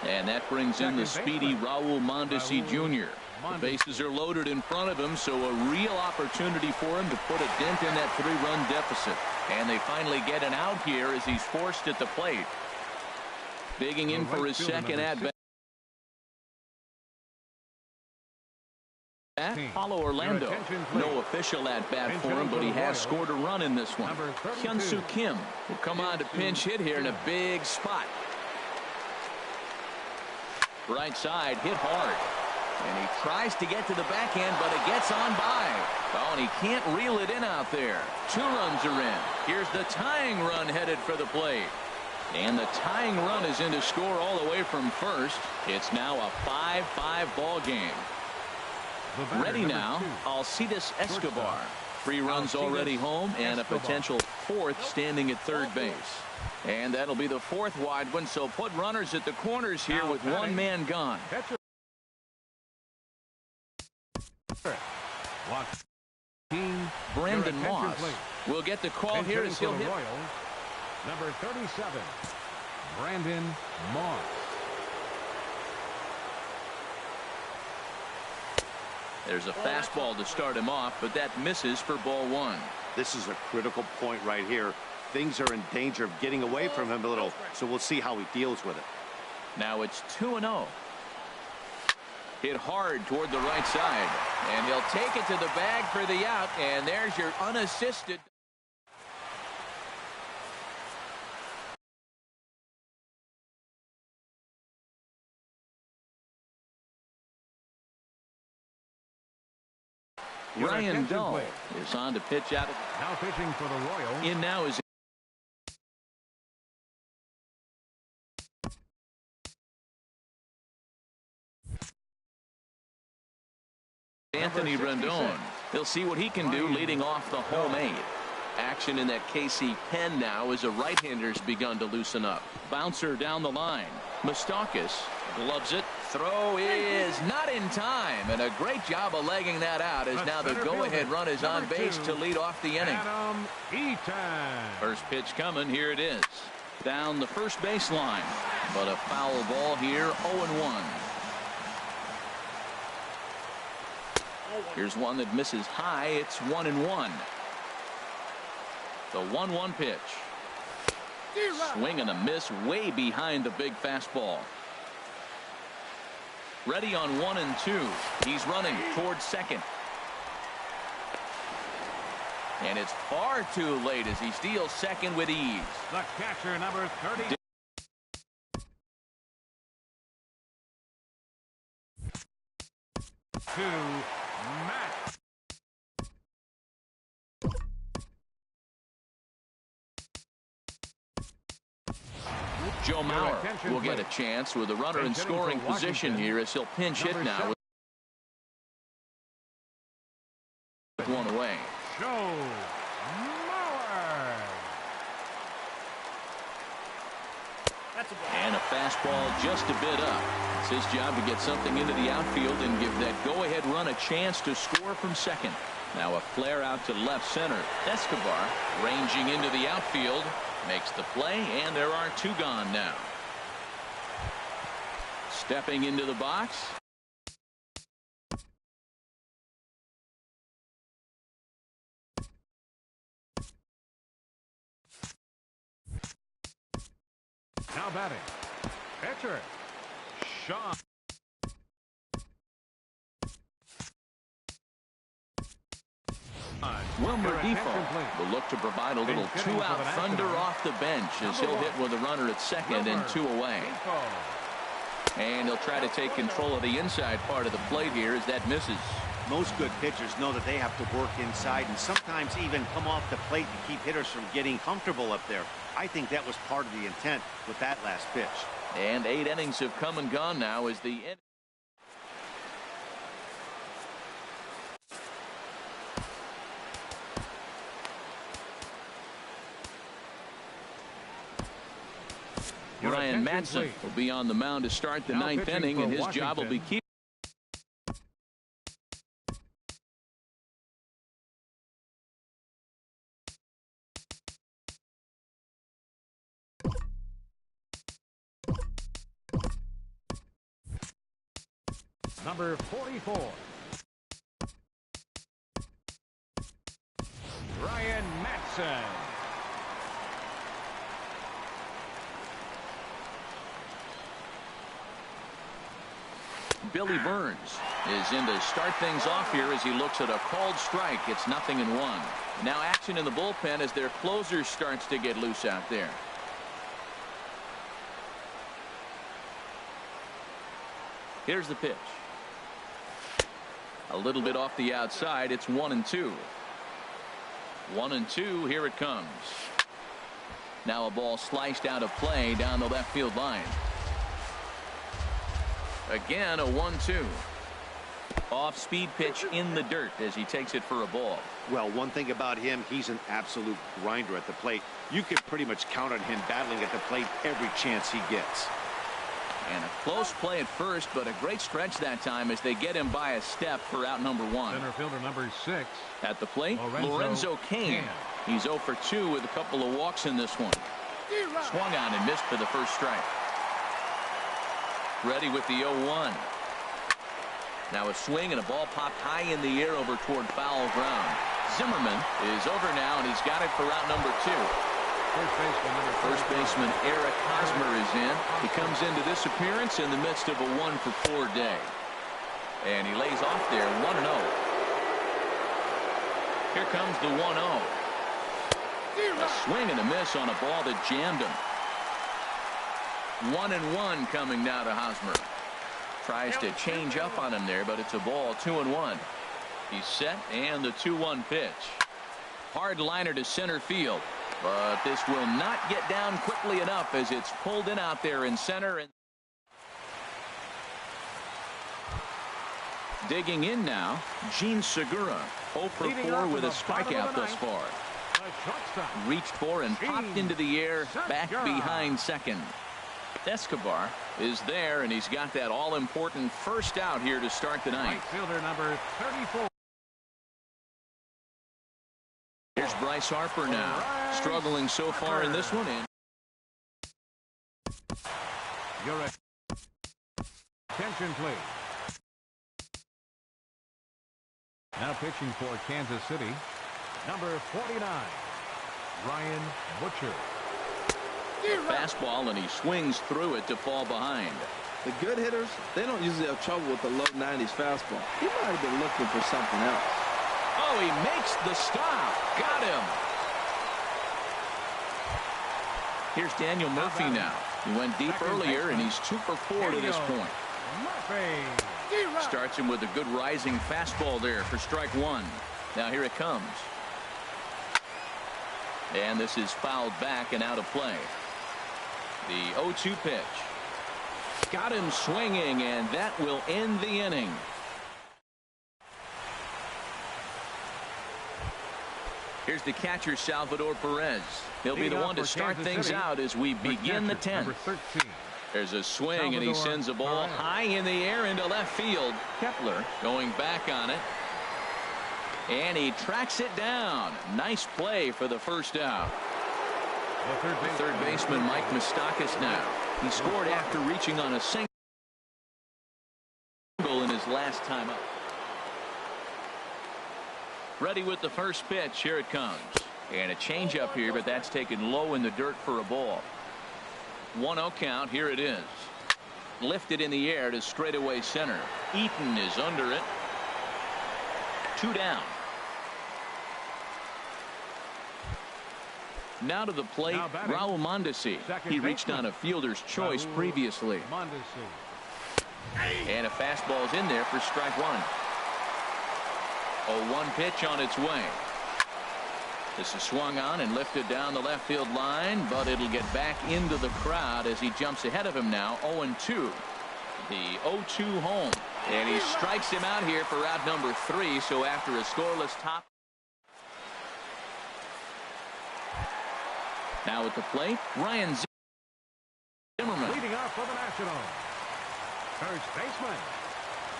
And that brings in the speedy Raul Mondesi Jr. The bases are loaded in front of him, so a real opportunity for him to put a dent in that 3-run deficit. And they finally get an out here as he's forced at the plate. Digging in for his second at-bat. Paulo Orlando. No official at-bat for him, but he has scored a run in this one. Hyun-Soo Kim will come on to pinch hit here in a big spot. Right side, hit hard. And he tries to get to the backhand, but it gets on by. Oh, and he can't reel it in out there. 2 runs are in. Here's the tying run headed for the plate. And the tying run is in to score all the way from first. It's now a 5-5 ball game. Ready now, Alcides Escobar. 3 runs already home and a potential 4th standing at third base. And that'll be the 4th wide one, so put runners at the corners here with 1 man gone. Brandon Moss will get the call here as he'll hit. Number 37, Brandon Moss. There's a fastball to start him off, but that misses for ball 1. This is a critical point right here. Things are in danger of getting away from him a little, so we'll see how he deals with it. Now it's 2-0. Hit hard toward the right side. And he'll take it to the bag for the out. And there's your unassisted. Ryan Dull is on to pitch out. Now pitching for the Royals. In now is Anthony Rendon. He'll see what he can do leading off the home 8. Action in that KC pen now as a right-hander's begun to loosen up. Bouncer down the line. Moustakas gloves it. Throw is not in time, and a great job of legging that out as now the go-ahead run is on base to lead off the inning. First pitch coming. Here it is. Down the first baseline, but a foul ball here. 0-1. Here's one that misses high. It's 1-1. The 1-1 pitch. Swing and a miss way behind the big fastball. Ready on 1 and 2. He's running towards second. And it's far too late as he steals second with ease. The catcher, number 30. To Matt. Joe Mauer will get a chance with a runner in scoring position here as he'll pinch hit now with one away. Joe Mauer. And a fastball just a bit up. It's his job to get something into the outfield and give that go-ahead run a chance to score from second. Now a flare out to left center. Escobar ranging into the outfield. Makes the play, and there are 2 gone now. Stepping into the box. Now batting. Pitcher. Sean. Wilmer Defoe will look to provide a little 2-out thunder off the bench as he'll hit with a runner at second and 2 away. And he'll try to take control of the inside part of the plate here as that misses. Most good pitchers know that they have to work inside and sometimes even come off the plate to keep hitters from getting comfortable up there. I think that was part of the intent with that last pitch. And 8 innings have come and gone now as the Ryan Madsen will be on the mound to start the 9th inning, and his job will be keep. Number 44. Ryan Madsen. Billy Burns is in to start things off here as he looks at a called strike. It's 0-1. Now action in the bullpen as their closer starts to get loose out there. Here's the pitch. A little bit off the outside. It's 1-2. 1-2. Here it comes. Now a ball sliced out of play down the left field line. Again, a 1-2. Off-speed pitch in the dirt as he takes it for a ball. Well, one thing about him, he's an absolute grinder at the plate. You can pretty much count on him battling at the plate every chance he gets. And a close play at first, but a great stretch that time as they get him by a step for out number 1. Center fielder number 6. At the plate, Lorenzo Cain. He's 0 for 2 with a couple of walks in this one. Swung on and missed for the first strike. Ready with the 0-1. Now a swing and a ball popped high in the air over toward foul ground. Zimmerman is over now, and he's got it for out number 2. First baseman Eric Hosmer is in. He comes into this appearance in the midst of a 1 for 4 day. And he lays off there, 1-0. Here comes the 1-0. A swing and a miss on a ball that jammed him. 1-1 coming now to Hosmer. Tries to change up on him there, but it's a ball, 2-1. He's set, and the 2-1 pitch. Hard liner to center field, but this will not get down quickly enough as it's pulled in out there in center. And digging in now, Gene Segura, 0 for 4 with a strikeout thus far. Reached for and popped into the air, back behind second. Escobar is there, and he's got that all-important first out here to start the ninth. Right fielder number 34. Here's Bryce Harper now, struggling so far in this one. Your attention, please. Now pitching for Kansas City, number 49, Ryan Butcher. Fastball, and he swings through it to fall behind. The good hitters, they don't usually have trouble with the low 90s fastball. He might have been looking for something else. Oh, he makes the stop. Got him. Here's Daniel Murphy now. He went deep earlier, and he's 2 for 4 to this point. Starts him with a good rising fastball there for strike one. Now here it comes. And this is fouled back and out of play. The 0-2 pitch. Got him swinging, and that will end the inning. Here's the catcher, Salvador Perez. He'll be the one to start things out as we begin the 10th. There's a swing, and he sends a ball high in the air into left field. Kepler going back on it. And he tracks it down. Nice play for the first out. The third baseman, Mike Moustakas now. He scored after reaching on a single in his last time up. Ready with the first pitch. Here it comes. And a changeup here, but that's taken low in the dirt for a ball. 1-0 count. Here it is. Lifted in the air to straightaway center. Eaton is under it. 2 down. Now to the plate, Raul Mondesi. He reached on a fielder's choice previously. And a fastball's in there for strike one. 0-1 pitch on its way. This is swung on and lifted down the left field line, but it'll get back into the crowd as he jumps ahead of him now. 0-2. The 0-2 home. And he strikes him out here for out number 3. So after a scoreless top. Now at the plate, Ryan Zimmerman. Leading off for the Nationals, first baseman,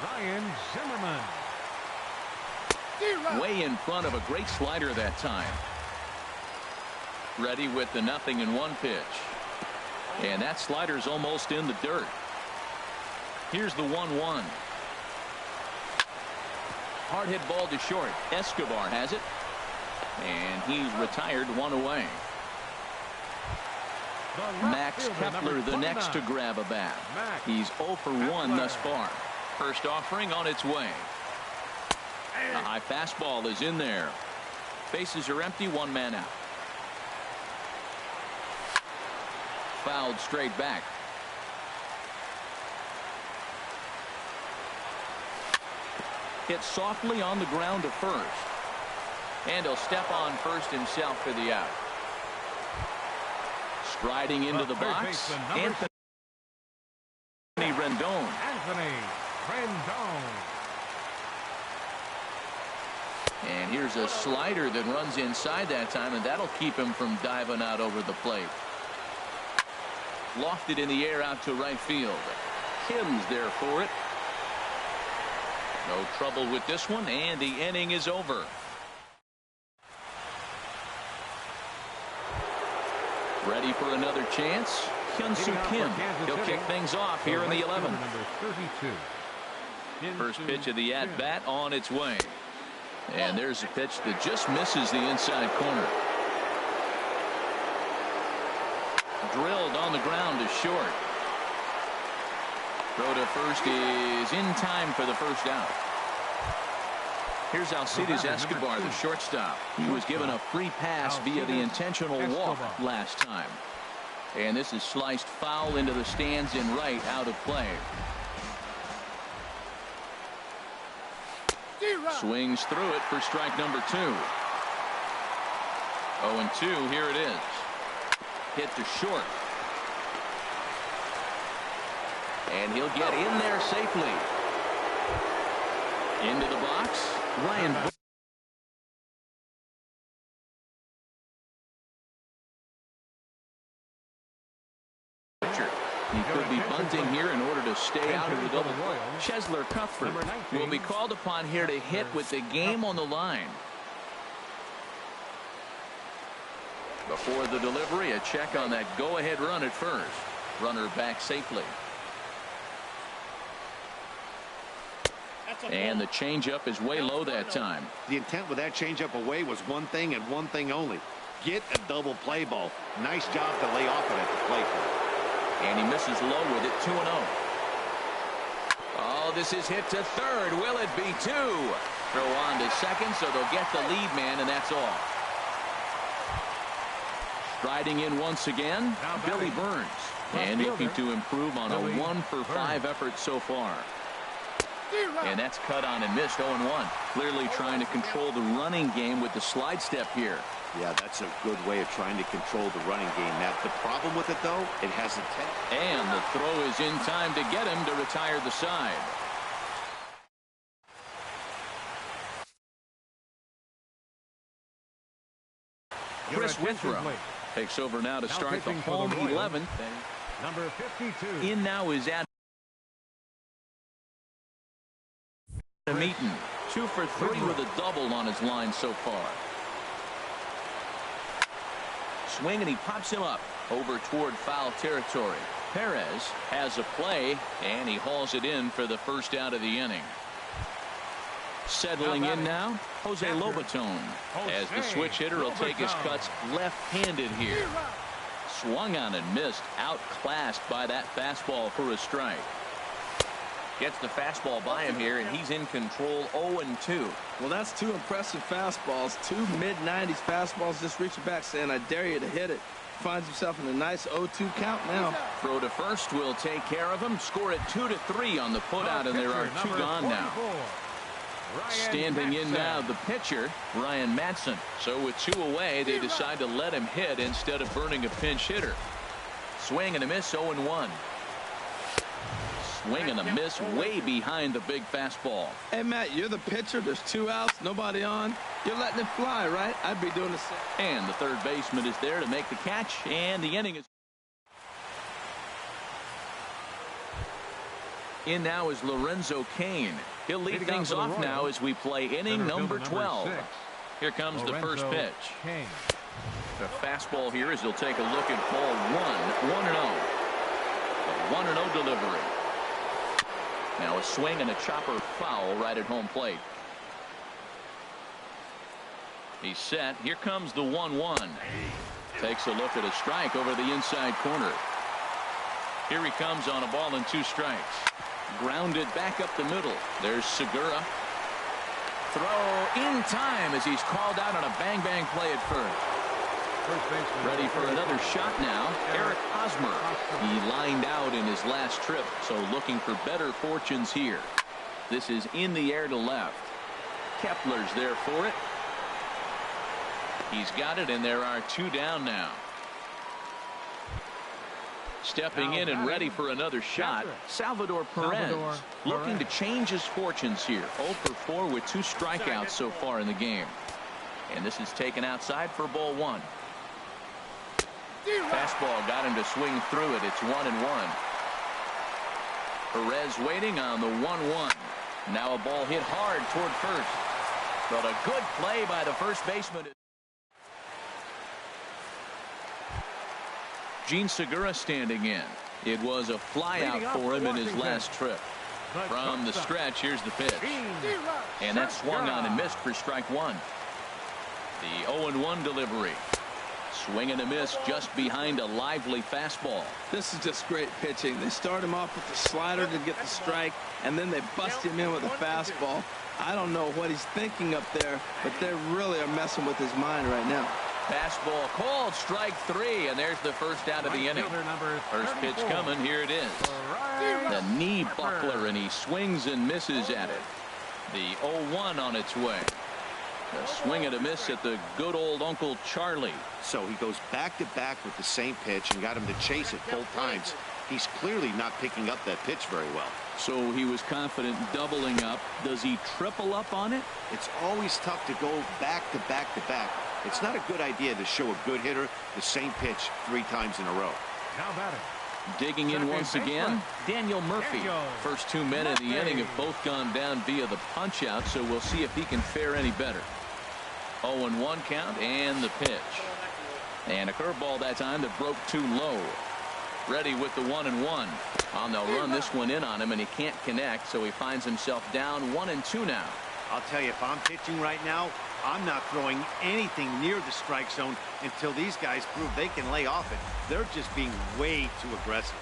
Ryan Zimmerman. Way in front of a great slider that time. Ready with the 0-1 pitch. And that slider's almost in the dirt. Here's the 1-1. Hard hit ball to short. Escobar has it. And he's retired, 1 away. Max Kepler the next to grab a bat. He's 0 for 1 thus far. First offering on its way. A high fastball is in there. Bases are empty, 1 man out. Fouled straight back. Hit softly on the ground to first. And he'll step on first himself for the out. Striding into the box, Anthony Rendon. And here's a slider that runs inside that time, and that'll keep him from diving out over the plate. Lofted in the air out to right field. Kim's there for it. No trouble with this one, and the inning is over. Ready for another chance. Hyun-Soo Kim. He'll kick things off here in the 11th. First pitch of the at-bat on its way. And there's a pitch that just misses the inside corner. Drilled on the ground to short. Throw to first is in time for the first out. Here's Alcides Escobar, the shortstop. He was given a free pass via the intentional walk last time. And this is sliced foul into the stands in right, out of play. Swings through it for strike number 2. 0-2, here it is. Hit to short. And he'll get in there safely. Into the box, Ryan. He could be bunting here in order to stay out of the double. Chesler Cuthbert will be called upon here to hit with the game on the line. Before the delivery, a check on that go-ahead run at first. Runner back safely. And the changeup is way low that time. The intent with that changeup away was one thing and one thing only. Get a double play ball. Nice job to lay off it at the plate. And he misses low with it, 2-0. Oh, this is hit to third. Will it be 2? Throw on to second, so they'll get the lead man, and that's all. Striding in once again, Billy Burns. And looking to improve on a 1-for-5 effort so far. And that's cut on and missed, 0-1. Clearly trying to control the running game with the slide step here. Yeah, that's a good way of trying to control the running game. Now, the problem with it, though, it hasn't. And the throw is in time to get him to retire the side. Chris Withrow takes over now to start the home 11th. Number 52. In now is Adam Meaton. 2 for 3 with a double on his line so far. Swing, and he pops him up over toward foul territory. Perez has a play, and he hauls it in for the first out of the inning. Settling in now, Jose Lobaton, as the switch hitter will take his cuts left-handed here. Swung on and missed, outclassed by that fastball for a strike. Gets the fastball by him here, and he's in control, 0-2. Well, that's 2 impressive fastballs. 2 mid-90s fastballs just reaching back saying, I dare you to hit it. Finds himself in a nice 0-2 count now. Throw to first will take care of him. Score it 2-3 on the putout, and there are 2 gone now. Standing in now, the pitcher, Ryan Madsen. So with 2 away, they decide to let him hit instead of burning a pinch hitter. Swing and a miss, 0-1. Swing and a miss way behind the big fastball. Hey, Matt, you're the pitcher. There's 2 outs, nobody on. You're letting it fly, right? I'd be doing the same. And the third baseman is there to make the catch, and the inning is. In now is Lorenzo Cain. He'll lead things off now as we play inning number 12. Here comes the first pitch. The fastball here as he'll take a look at ball 1. 1-0. A 1-0 delivery. Now a swing and a chopper foul right at home plate. He's set. Here comes the 1-1. Takes a look at a strike over the inside corner. Here he comes on a ball and 2 strikes. Grounded back up the middle. There's Segura. Throw in time as he's called out on a bang-bang play at first. Ready for another shot now, Eric Hosmer. He lined out in his last trip, so looking for better fortunes here. This is in the air to left. Kepler's there for it. He's got it, and there are 2 down now. Stepping in and ready for another shot, Salvador Perez. Looking to change his fortunes here. 0 for 4 with 2 strikeouts so far in the game. And this is taken outside for ball 1. Fastball got him to swing through it. It's 1-1. Perez waiting on the 1-1. Now a ball hit hard toward first. But a good play by the first baseman. Gene Segura standing in. It was a fly out for him in his last trip. From the stretch, here's the pitch. And that swung on and missed for strike 1. The 0-1 delivery. Swing and a miss just behind a lively fastball. This is just great pitching. They start him off with the slider to get the strike, and then they bust him in with a fastball. I don't know what he's thinking up there, but they really are messing with his mind right now. Fastball called, strike 3, and there's the first out of the inning. First pitch coming, here it is. The knee buckler, and he swings and misses at it. The 0-1 on its way. A swing and a miss at the good old Uncle Charlie. So he goes back-to-back with the same pitch and got him to chase it both times. He's clearly not picking up that pitch very well. So he was confident doubling up. Does he triple up on it? It's always tough to go back-to-back-to-back. It's not a good idea to show a good hitter the same pitch 3 times in a row. Now batting. Digging in once again, Daniel Murphy. First 2 men in the inning have both gone down via the punch-out, so we'll see if he can fare any better. 0-1 count and the pitch. And a curveball that time that broke too low. Ready with the 1-1. They'll run this one in on him, and he can't connect, so he finds himself down 1-2 now. I'll tell you, if I'm pitching right now, I'm not throwing anything near the strike zone until these guys prove they can lay off it. They're just being way too aggressive.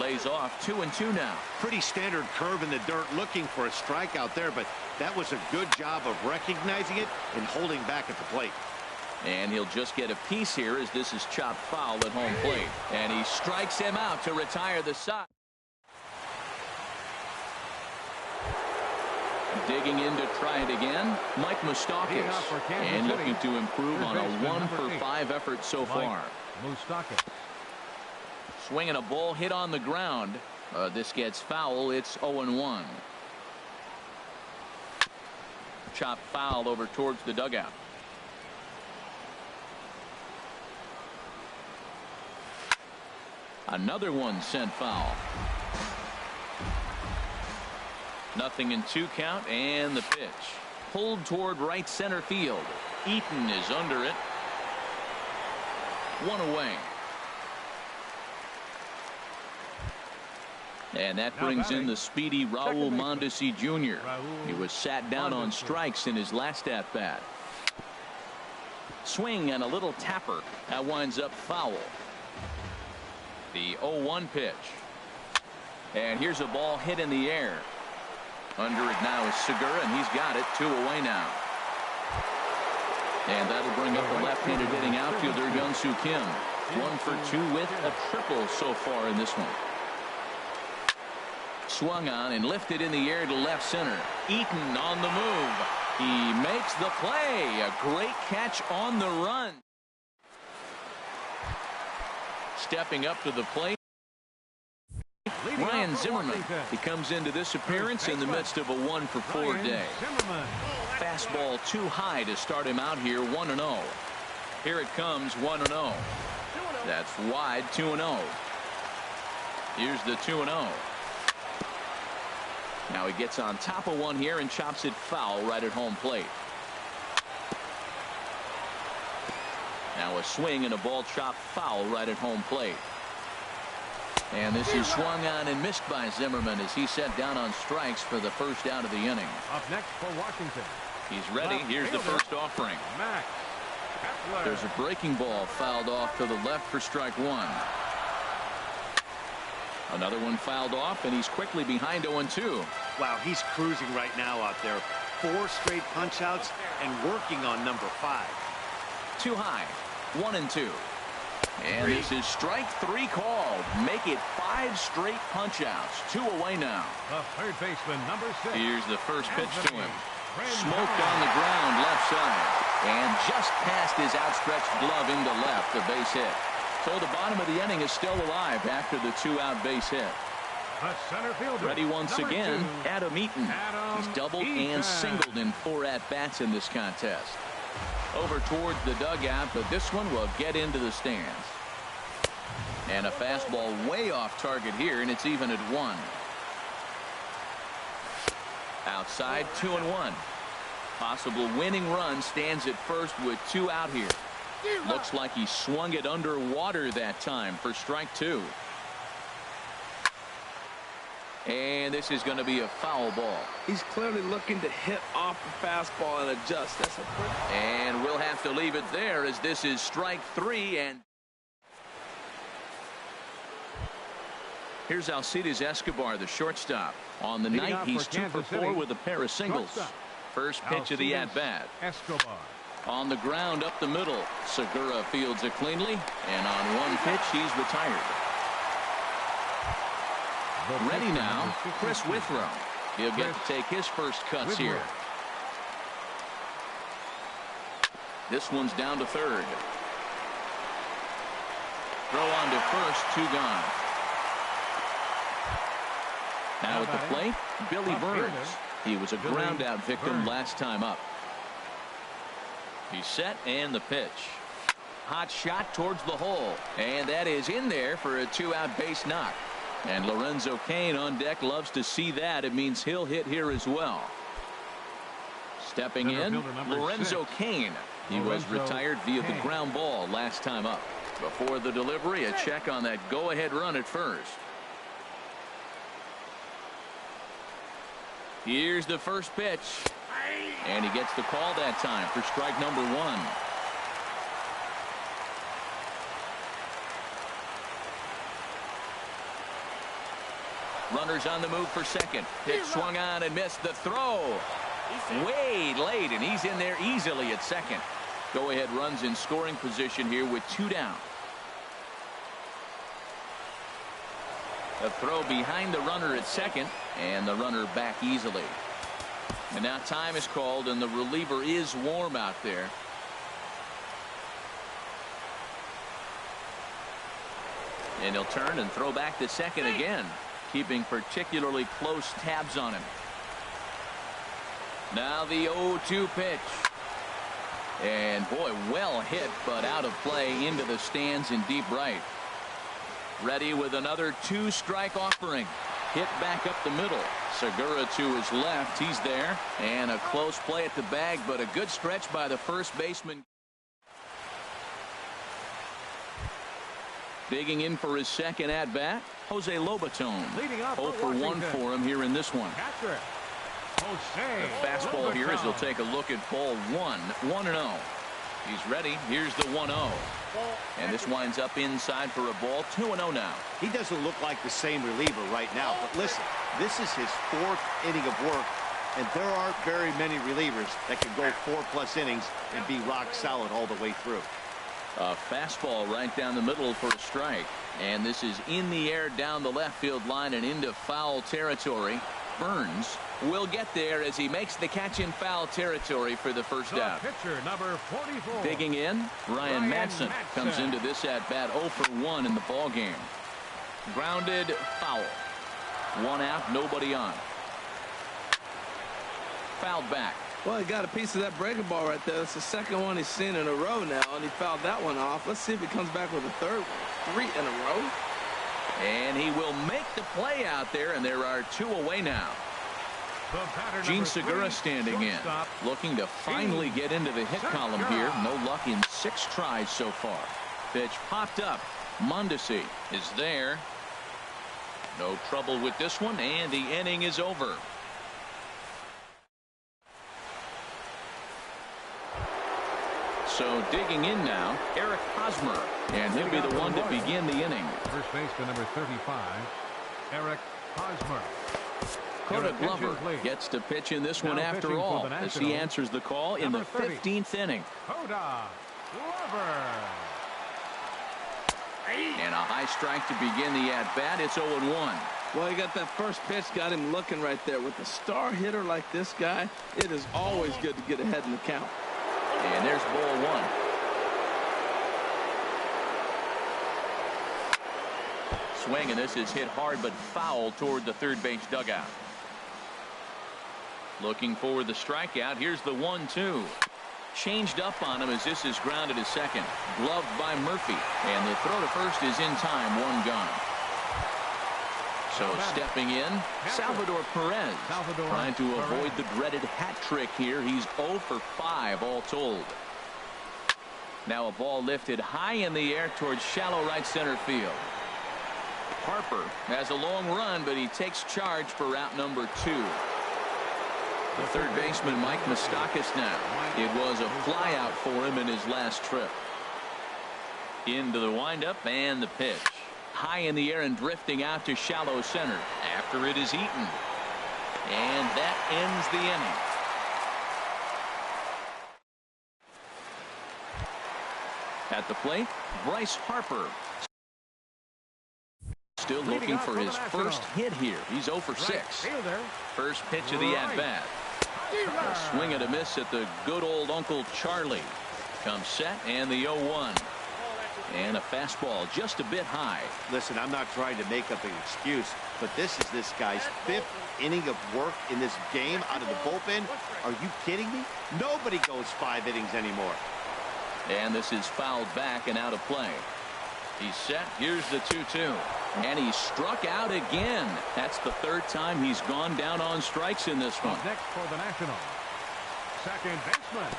Lays off 2-2 now. Pretty standard curve in the dirt, looking for a strikeout there, but that was a good job of recognizing it and holding back at the plate. And he'll just get a piece here as this is chopped foul at home plate. And he strikes him out to retire the side. Digging in to try it again, Mike Moustakas. And looking to improve on a 1-for-5 effort so far. Swinging a ball hit on the ground. This gets foul. It's 0-1. Chop foul over towards the dugout. Another one sent foul. 0-2 count and the pitch. Pulled toward right center field. Eaton is under it. 1 away. And that brings in the speedy Raul Mondesi Jr. He was sat down on strikes in his last at-bat. Swing and a little tapper. That winds up foul. The 0-1 pitch. And here's a ball hit in the air. Under it now is Segura, and he's got it. 2 away now. And that'll bring up the left-handed hitting outfielder, Young-Soo Kim. 1 for 2 with a triple so far in this one. Swung on and lifted in the air to left center. Eaton on the move. He makes the play. A great catch on the run. Stepping up to the plate, Ryan Zimmerman. He comes into this appearance in the midst of a 1-for-4 day. Fastball too high to start him out here. 1-0. Here it comes. 1-0. That's wide. 2-0. Here's the 2-0. Now he gets on top of one here and chops it foul right at home plate. Now a swing and a ball chopped foul right at home plate. And this is swung on and missed by Zimmerman as he set down on strikes for the first out of the inning. Up next for Washington. He's ready. Here's the first offering. There's a breaking ball fouled off to the left for strike 1. Another one fouled off, and he's quickly behind 0-2. Wow, he's cruising right now out there. 4 straight punch-outs and working on number 5. Too high. 1-2. And this is strike 3 called. Make it 5 straight punch-outs. 2 away now. The third baseman, number 6. Here's the first pitch to him. Smoked on the ground left side. And just past his outstretched glove into left, the base hit. So the bottom of the inning is still alive after the 2-out base hit. The center fielder, ready once again, 2, Adam Eaton. He's doubled and singled in 4 at-bats in this contest. Over towards the dugout, but this one will get into the stands. And a fastball way off target here, and it's even at 1. Outside, 2-1. Possible winning run stands at first with 2 out here. Looks like he swung it underwater that time for strike 2. And this is going to be a foul ball. He's clearly looking to hit off the fastball and adjust. That's a quick. And we'll have to leave it there as this is strike 3. And here's Alcides Escobar, the shortstop. On the night, he's 2 for 4 with a pair of singles. First pitch of the at-bat. Escobar. On the ground up the middle. Segura fields it cleanly. And on one pitch, he's retired. Ready now, Chris Withrow. He'll get to take his first cuts here. This one's down to third. Throw on to first, 2 gone. Now at the plate, Billy Burns. He was a ground out victim last time up. He's set and the pitch. Hot shot towards the hole. And that is in there for a 2-out base knock. And Lorenzo Cain on deck loves to see that. It means he'll hit here as well. Stepping in, Lorenzo Cain. He was retired via the ground ball last time up. Before the delivery, a check on that go-ahead run at first. Here's the first pitch. And he gets the call that time for strike number 1. Runners on the move for second. Pitch swung on and missed. The throw way late, and he's in there easily at second. Go-ahead runs in scoring position here with 2 down. A throw behind the runner at second, and the runner back easily. And now time is called, and the reliever is warm out there. And he'll turn and throw back to second again, keeping particularly close tabs on him. Now the 0-2 pitch. And boy, well hit, but out of play into the stands in deep right. Ready with another 2-strike offering. Hit back up the middle. Segura to his left. He's there. And a close play at the bag, but a good stretch by the first baseman. Digging in for his second at-bat, Jose Lobaton. 0 for 1 for him here in this one. The fastball here as he'll take a look at ball 1. 1-0. He's ready. Here's the 1-0. And this winds up inside for a ball. 2-0 now. He doesn't look like the same reliever right now. But listen, this is his 4th inning of work. And there aren't very many relievers that can go 4+ innings and be rock solid all the way through. A fastball right down the middle for a strike. And this is in the air down the left field line and into foul territory. Burns will get there as he makes the catch in foul territory for the first out. Pitcher number 44. Digging in, Ryan Madsen comes into this at bat 0 for 1 in the ball game. Grounded foul. 1 out, nobody on. Fouled back. Well, he got a piece of that breaking ball right there. That's the second one he's seen in a row now, and he fouled that one off. Let's see if he comes back with a third one. 3 in a row. And he will make the play out there, and there are 2 away now. Gene Segura standing in, looking to finally get into the hit column here. No luck in 6 tries so far. Pitch popped up. Mondesi is there. No trouble with this one, and the inning is over. So digging in now, Eric Hosmer, and he'll be the one to begin the inning. First baseman number 35, Eric Hosmer. Coda Glover gets to pitch in this one after all, as he answers the call in the 15th inning. Coda Glover. And a high strike to begin the at-bat. It's 0-1. Well, he got that first pitch, got him looking right there. With a star hitter like this guy, it is always good to get ahead in the count. And there's ball 1. Swing, and this is hit hard but foul toward the third base dugout. Looking for the strikeout. Here's the 1-2. Changed up on him as this is grounded to second. Gloved by Murphy. And the throw to first is in time. 1 gone. So stepping in, Salvador Perez. Trying to avoid the dreaded hat trick here. He's 0 for 5 all told. Now a ball lifted high in the air towards shallow right center field. Harper has a long run, but he takes charge for route number 2. The third baseman, Mike Moustakas now. It was a flyout for him in his last trip. Into the windup and the pitch. High in the air and drifting out to shallow center after it is eaten. And that ends the inning. At the plate, Bryce Harper. Still looking for his first hit here. He's 0 for 6. First pitch of the at-bat. A swing and a miss at the good old Uncle Charlie. Comes set and the 0-1. And a fastball just a bit high. Listen, I'm not trying to make up an excuse, but this is this guy's 5th inning of work in this game out of the bullpen. Are you kidding me? Nobody goes 5 innings anymore. And this is fouled back and out of play. He's set. Here's the 2-2. And he struck out again. That's the 3rd time he's gone down on strikes in this one. Next for the National, second baseman.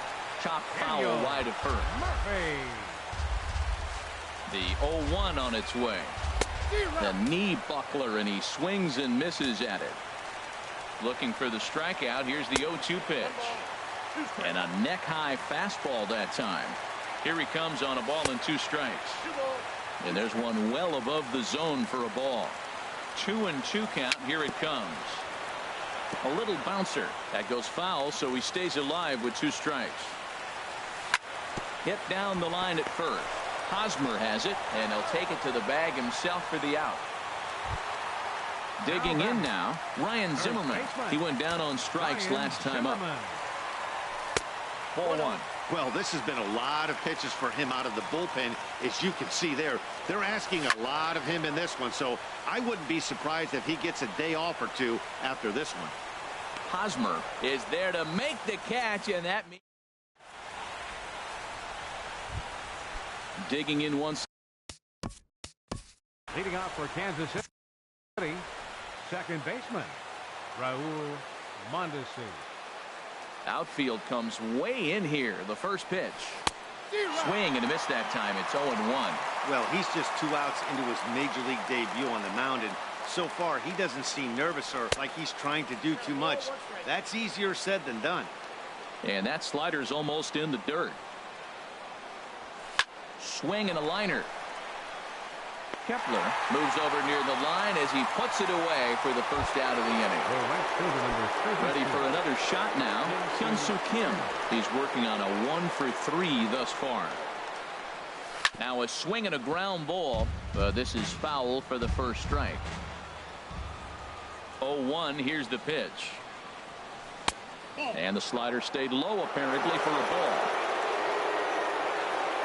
Chop foul wide of first. Murphy. The 0-1 on its way. The knee buckler, and he swings and misses at it. Looking for the strikeout. Here's the 0-2 pitch. And a neck-high fastball that time. Here he comes on a ball and 2 strikes. And there's one well above the zone for a ball. 2-2 count. Here it comes. A little bouncer. That goes foul, so he stays alive with 2 strikes. Hit down the line at first. Hosmer has it, and he'll take it to the bag himself for the out. Digging in now, Ryan Zimmerman. He went down on strikes last time up. 4-1. Well, this has been a lot of pitches for him out of the bullpen. As you can see there, they're asking a lot of him in this one, so I wouldn't be surprised if he gets a day off or 2 after this one. Hosmer is there to make the catch, and that means digging in once. Leading off for Kansas City, second baseman, Raul Mondesi. Outfield comes way in here. The first pitch. Swing and a miss that time. It's 0-1. Well, he's just 2 outs into his major league debut on the mound, and so far he doesn't seem nervous or like he's trying to do too much. That's easier said than done. And that slider's almost in the dirt. Swing and a liner. Kepler moves over near the line as he puts it away for the first out of the inning. Ready for another shot now. Hyun-Soo Kim. He's working on a 1 for 3 thus far. Now a swing and a ground ball. This is foul for the first strike. 0-1. Here's the pitch. And the slider stayed low apparently for a ball.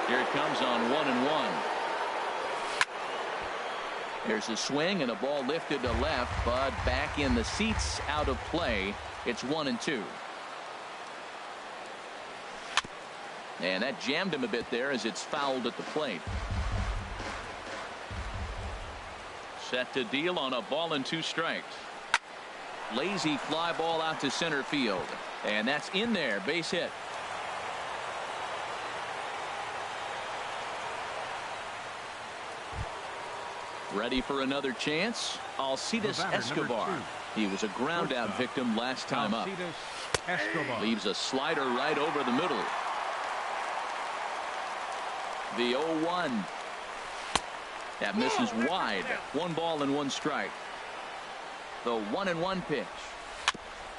Here it comes on 1-1. There's a swing and a ball lifted to left, but back in the seats, out of play. It's 1-2. And that jammed him a bit there as it's fouled at the plate. Set to deal on a ball and 2 strikes. Lazy fly ball out to center field. And that's in there. Base hit. Ready for another chance. Alcides Escobar. He was a ground out victim last time up. Leaves a slider right over the middle. The 0-1. That misses wide. 1 ball and 1 strike. The 1-1 pitch.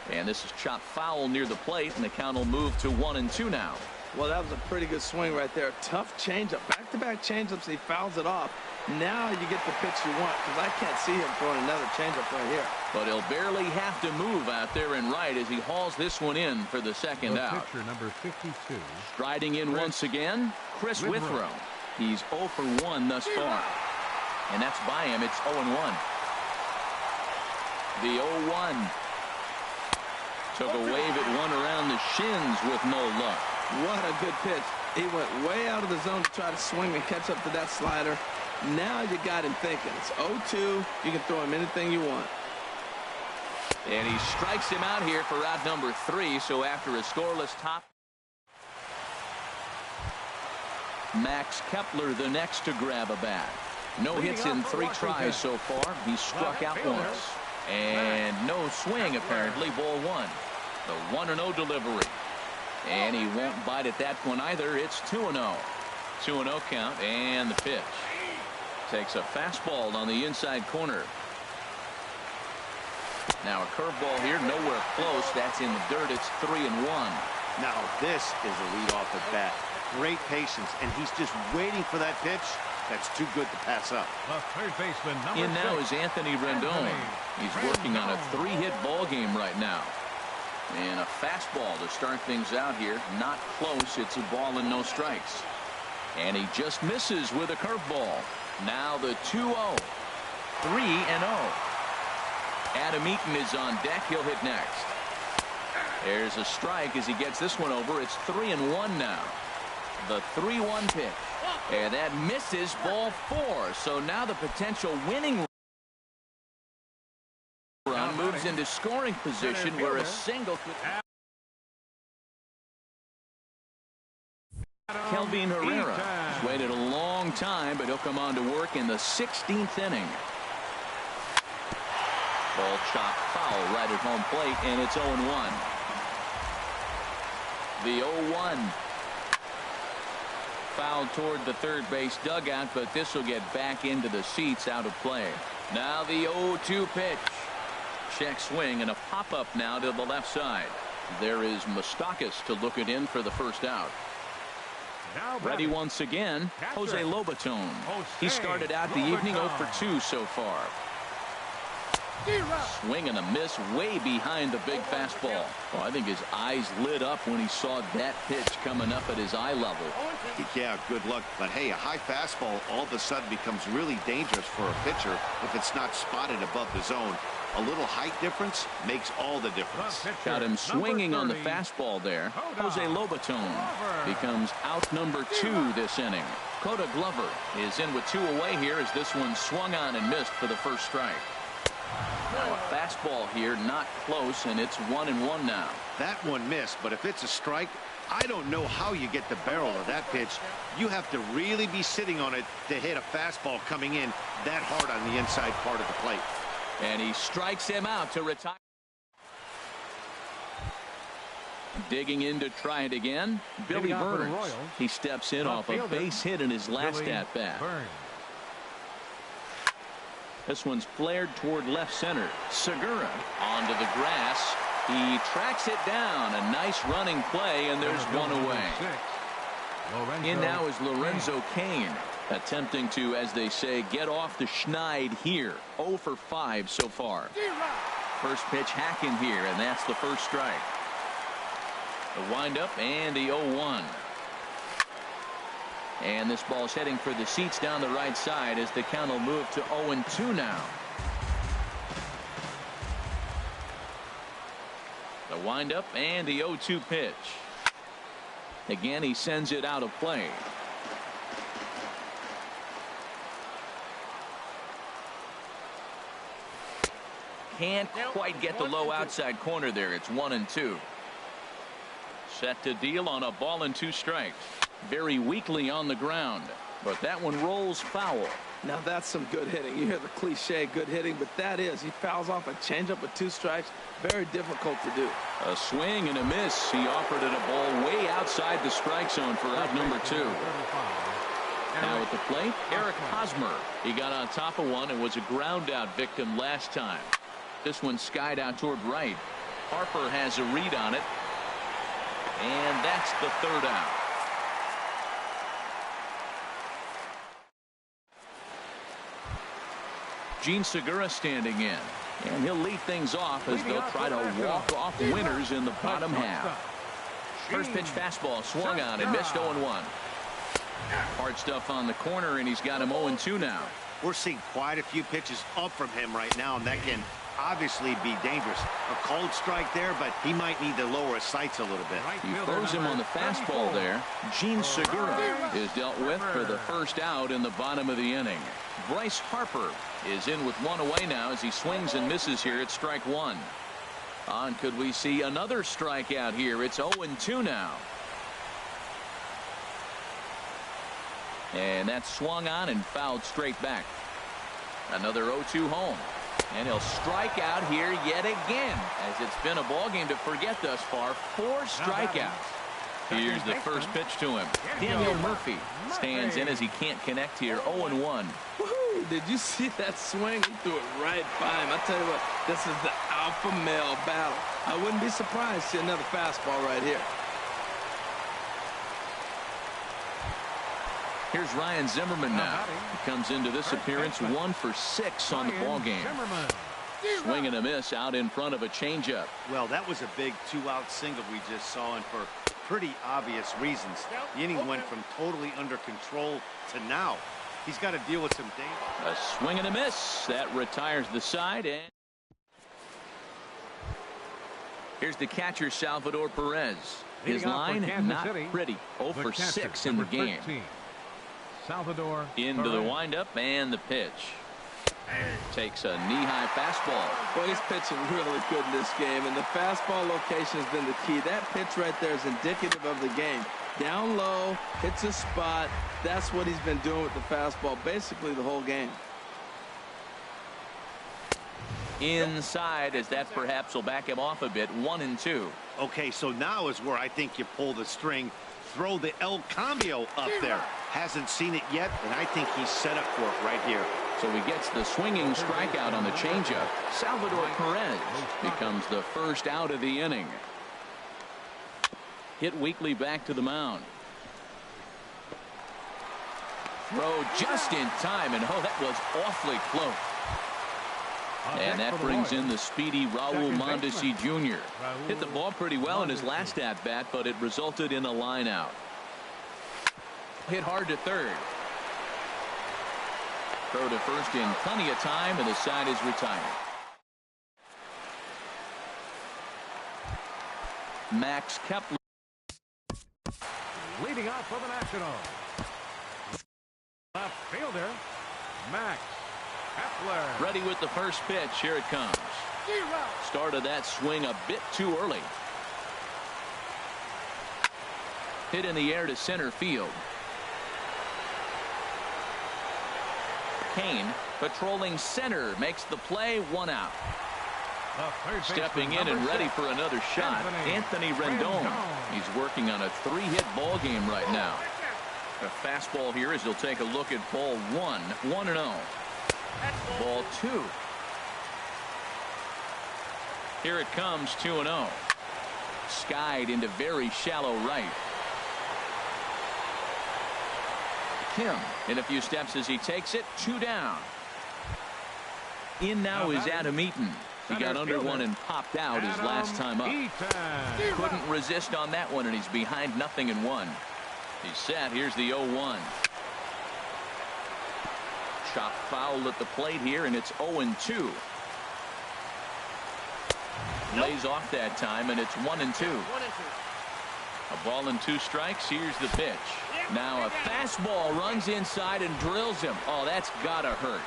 And this is chopped foul near the plate, and the count will move to 1-2 now. Well, that was a pretty good swing right there. Tough changeup. Back-to-back changeups. He fouls it off. Now you get the pitch you want, because I can't see him throwing another changeup right here. But he'll barely have to move out there and right as he hauls this one in for the second out. Pitcher number 52. Striding in once again, Chris Withrow. He's 0 for 1 thus far. And that's by him. It's 0-1. The 0-1. Took a wave at one around the shins with no luck. What a good pitch. He went way out of the zone to try to swing and catch up to that slider. Now you got him thinking. It's 0-2. You can throw him anything you want. And he strikes him out here for route number 3. So after a scoreless top. Max Kepler the next to grab a bat. No hits in 3 tries so far. He struck out once. And no swing, apparently. Ball 1. The 1-0 delivery. And he won't bite at that one either. It's 2-0. 2-0 count, and the pitch. Takes a fastball on the inside corner. Now a curveball here, nowhere close. That's in the dirt. It's 3-1. Now this is a leadoff at bat. Great patience, and he's just waiting for that pitch. That's too good to pass up. The third baseman, In now is Anthony Rendon. He's working on a 3-hit ball game right now. And a fastball to start things out here. Not close. It's a ball and no strikes. And he just misses with a curveball. Now the 2-0. 3-0. Adam Eaton is on deck. He'll hit next. There's a strike as he gets this one over. It's 3-1 now. The 3-1 pitch. And that misses, ball 4. So now the potential winning run moves into scoring position where a single could. Kelvin Herrera has waited a long time, but he'll come on to work in the 16th inning. Ball chopped foul right at home plate, and it's 0-1. The 0-1. Foul toward the third base dugout, but this will get back into the seats, out of play. Now the 0-2 pitch. Check swing and a pop-up now to the left side. There is Moustakas to look it in for the first out. Ready once again, Jose Lobaton. He started out the evening 0 for 2 so far. Swing and a miss way behind the big fastball. Well, I think his eyes lit up when he saw that pitch coming up at his eye level. Yeah, good luck. But hey, a high fastball all of a sudden becomes really dangerous for a pitcher if it's not spotted above the zone. A little height difference makes all the difference. Got him swinging on the fastball there. Jose Lobaton becomes out number 2 this inning. Coda Glover is in with 2 away here as this one swung on and missed for the first strike. Now a fastball here, not close, and it's 1-1 now. That one missed, but if it's a strike, I don't know how you get the barrel of that pitch. You have to really be sitting on it to hit a fastball coming in that hard on the inside part of the plate. And he strikes him out to retire. Digging in to try it again, Billy Burns. He steps in off a base hit in his last at-bat. This one's flared toward left center. Segura onto the grass. He tracks it down. A nice running play, and there's one away. In now is Lorenzo Cain, attempting to, as they say, get off the schneid here. 0 for 5 so far. First pitch hacking here, and that's the first strike. The windup and the 0-1. And this ball's heading for the seats down the right side as the count will move to 0-2 now. The windup and the 0-2 pitch. Again, he sends it out of play. Can't quite get the low outside corner there. It's 1-2. Set to deal on a ball and 2 strikes. Very weakly on the ground, but that one rolls foul. Now that's some good hitting. You hear the cliche good hitting, but that is. He fouls off a changeup with 2 strikes. Very difficult to do. A swing and a miss. He offered it a ball way outside the strike zone for out number 2. Now at the plate, Eric Hosmer. He got on top of one and was a ground out victim last time. This one skied out toward right. Harper has a read on it. And that's the 3rd out. Gene Segura standing in. And he'll lead things off as they'll try to walk off winners in the bottom half. First pitch fastball swung on and missed 0-1. Hard stuff on the corner, and he's got him 0-2 now. We're seeing quite a few pitches up from him right now, and that can obviously be dangerous. A cold strike there, but he might need to lower his sights a little bit. He throws him on the fastball there. Gene Segura is dealt with for the first out in the bottom of the inning. Bryce Harper is in with 1 away now as he swings and misses here at strike 1. On, could we see another strikeout here? It's 0-2 now. And that's swung on and fouled straight back. Another 0-2 home. And he'll strike out here yet again, as it's been a ball game to forget thus far. 4 strikeouts. Here's the first pitch to him. Daniel Murphy stands in as he can't connect here. 0-1. Woohoo! Did you see that swing? He threw it right by him. I tell you what, this is the alpha male battle. I wouldn't be surprised to see another fastball right here. Here's Ryan Zimmerman now. He comes into this appearance 1 for 6 on the ball game. Swing and a miss out in front of a changeup. Well, that was a big 2-out single we just saw, and for pretty obvious reasons. The inning went from totally under control to now. He's got to deal with some danger. A swing and a miss. That retires the side. And here's the catcher, Salvador Perez. His line, not pretty. 0 for 6 in the game. Salvador into the windup, and the pitch. Takes a knee-high fastball. Well, he's pitching really good in this game, and the fastball location has been the key. That pitch right there is indicative of the game. Down low, hits a spot. That's what he's been doing with the fastball basically the whole game. Inside, as that perhaps will back him off a bit. 1-2. Okay, so now is where I think you pull the string. Throw the El Cambio up there. Hasn't seen it yet, and I think he's set up for it right here. So he gets the swinging strikeout on the changeup. Salvador Perez becomes the first out of the inning. Hit weakly back to the mound. Throw just in time, and oh, that was awfully close. And that brings in the speedy Raul Mondesi Jr. Hit the ball pretty well in his last at-bat, but it resulted in a line out. Hit hard to third. Throw to first in plenty of time, and the side is retired. Max Kepler leading off for the Nationals. Left fielder, Max Kepler. Ready with the first pitch. Here it comes. Started that swing a bit too early. Hit in the air to center field. Kane patrolling center makes the play. 1 out. Stepping in and ready for another shot, Anthony Rendon. He's working on a 3-hit ball game right now. A fastball here as he'll take a look at ball 1. 1-0. Ball 2. Here it comes. 2-0. Skied into very shallow right. Kim in a few steps as he takes it. 2 down. In now is Adam Eaton. He got under one and popped out his last time up. Couldn't resist on that one, and he's behind 0-1. He's set. Here's the 0-1. Chop foul at the plate here, and it's 0-2. Lays off that time, and it's 1-2. A ball and 2 strikes. Here's the pitch. Now a fastball runs inside and drills him. Oh, that's gotta hurt.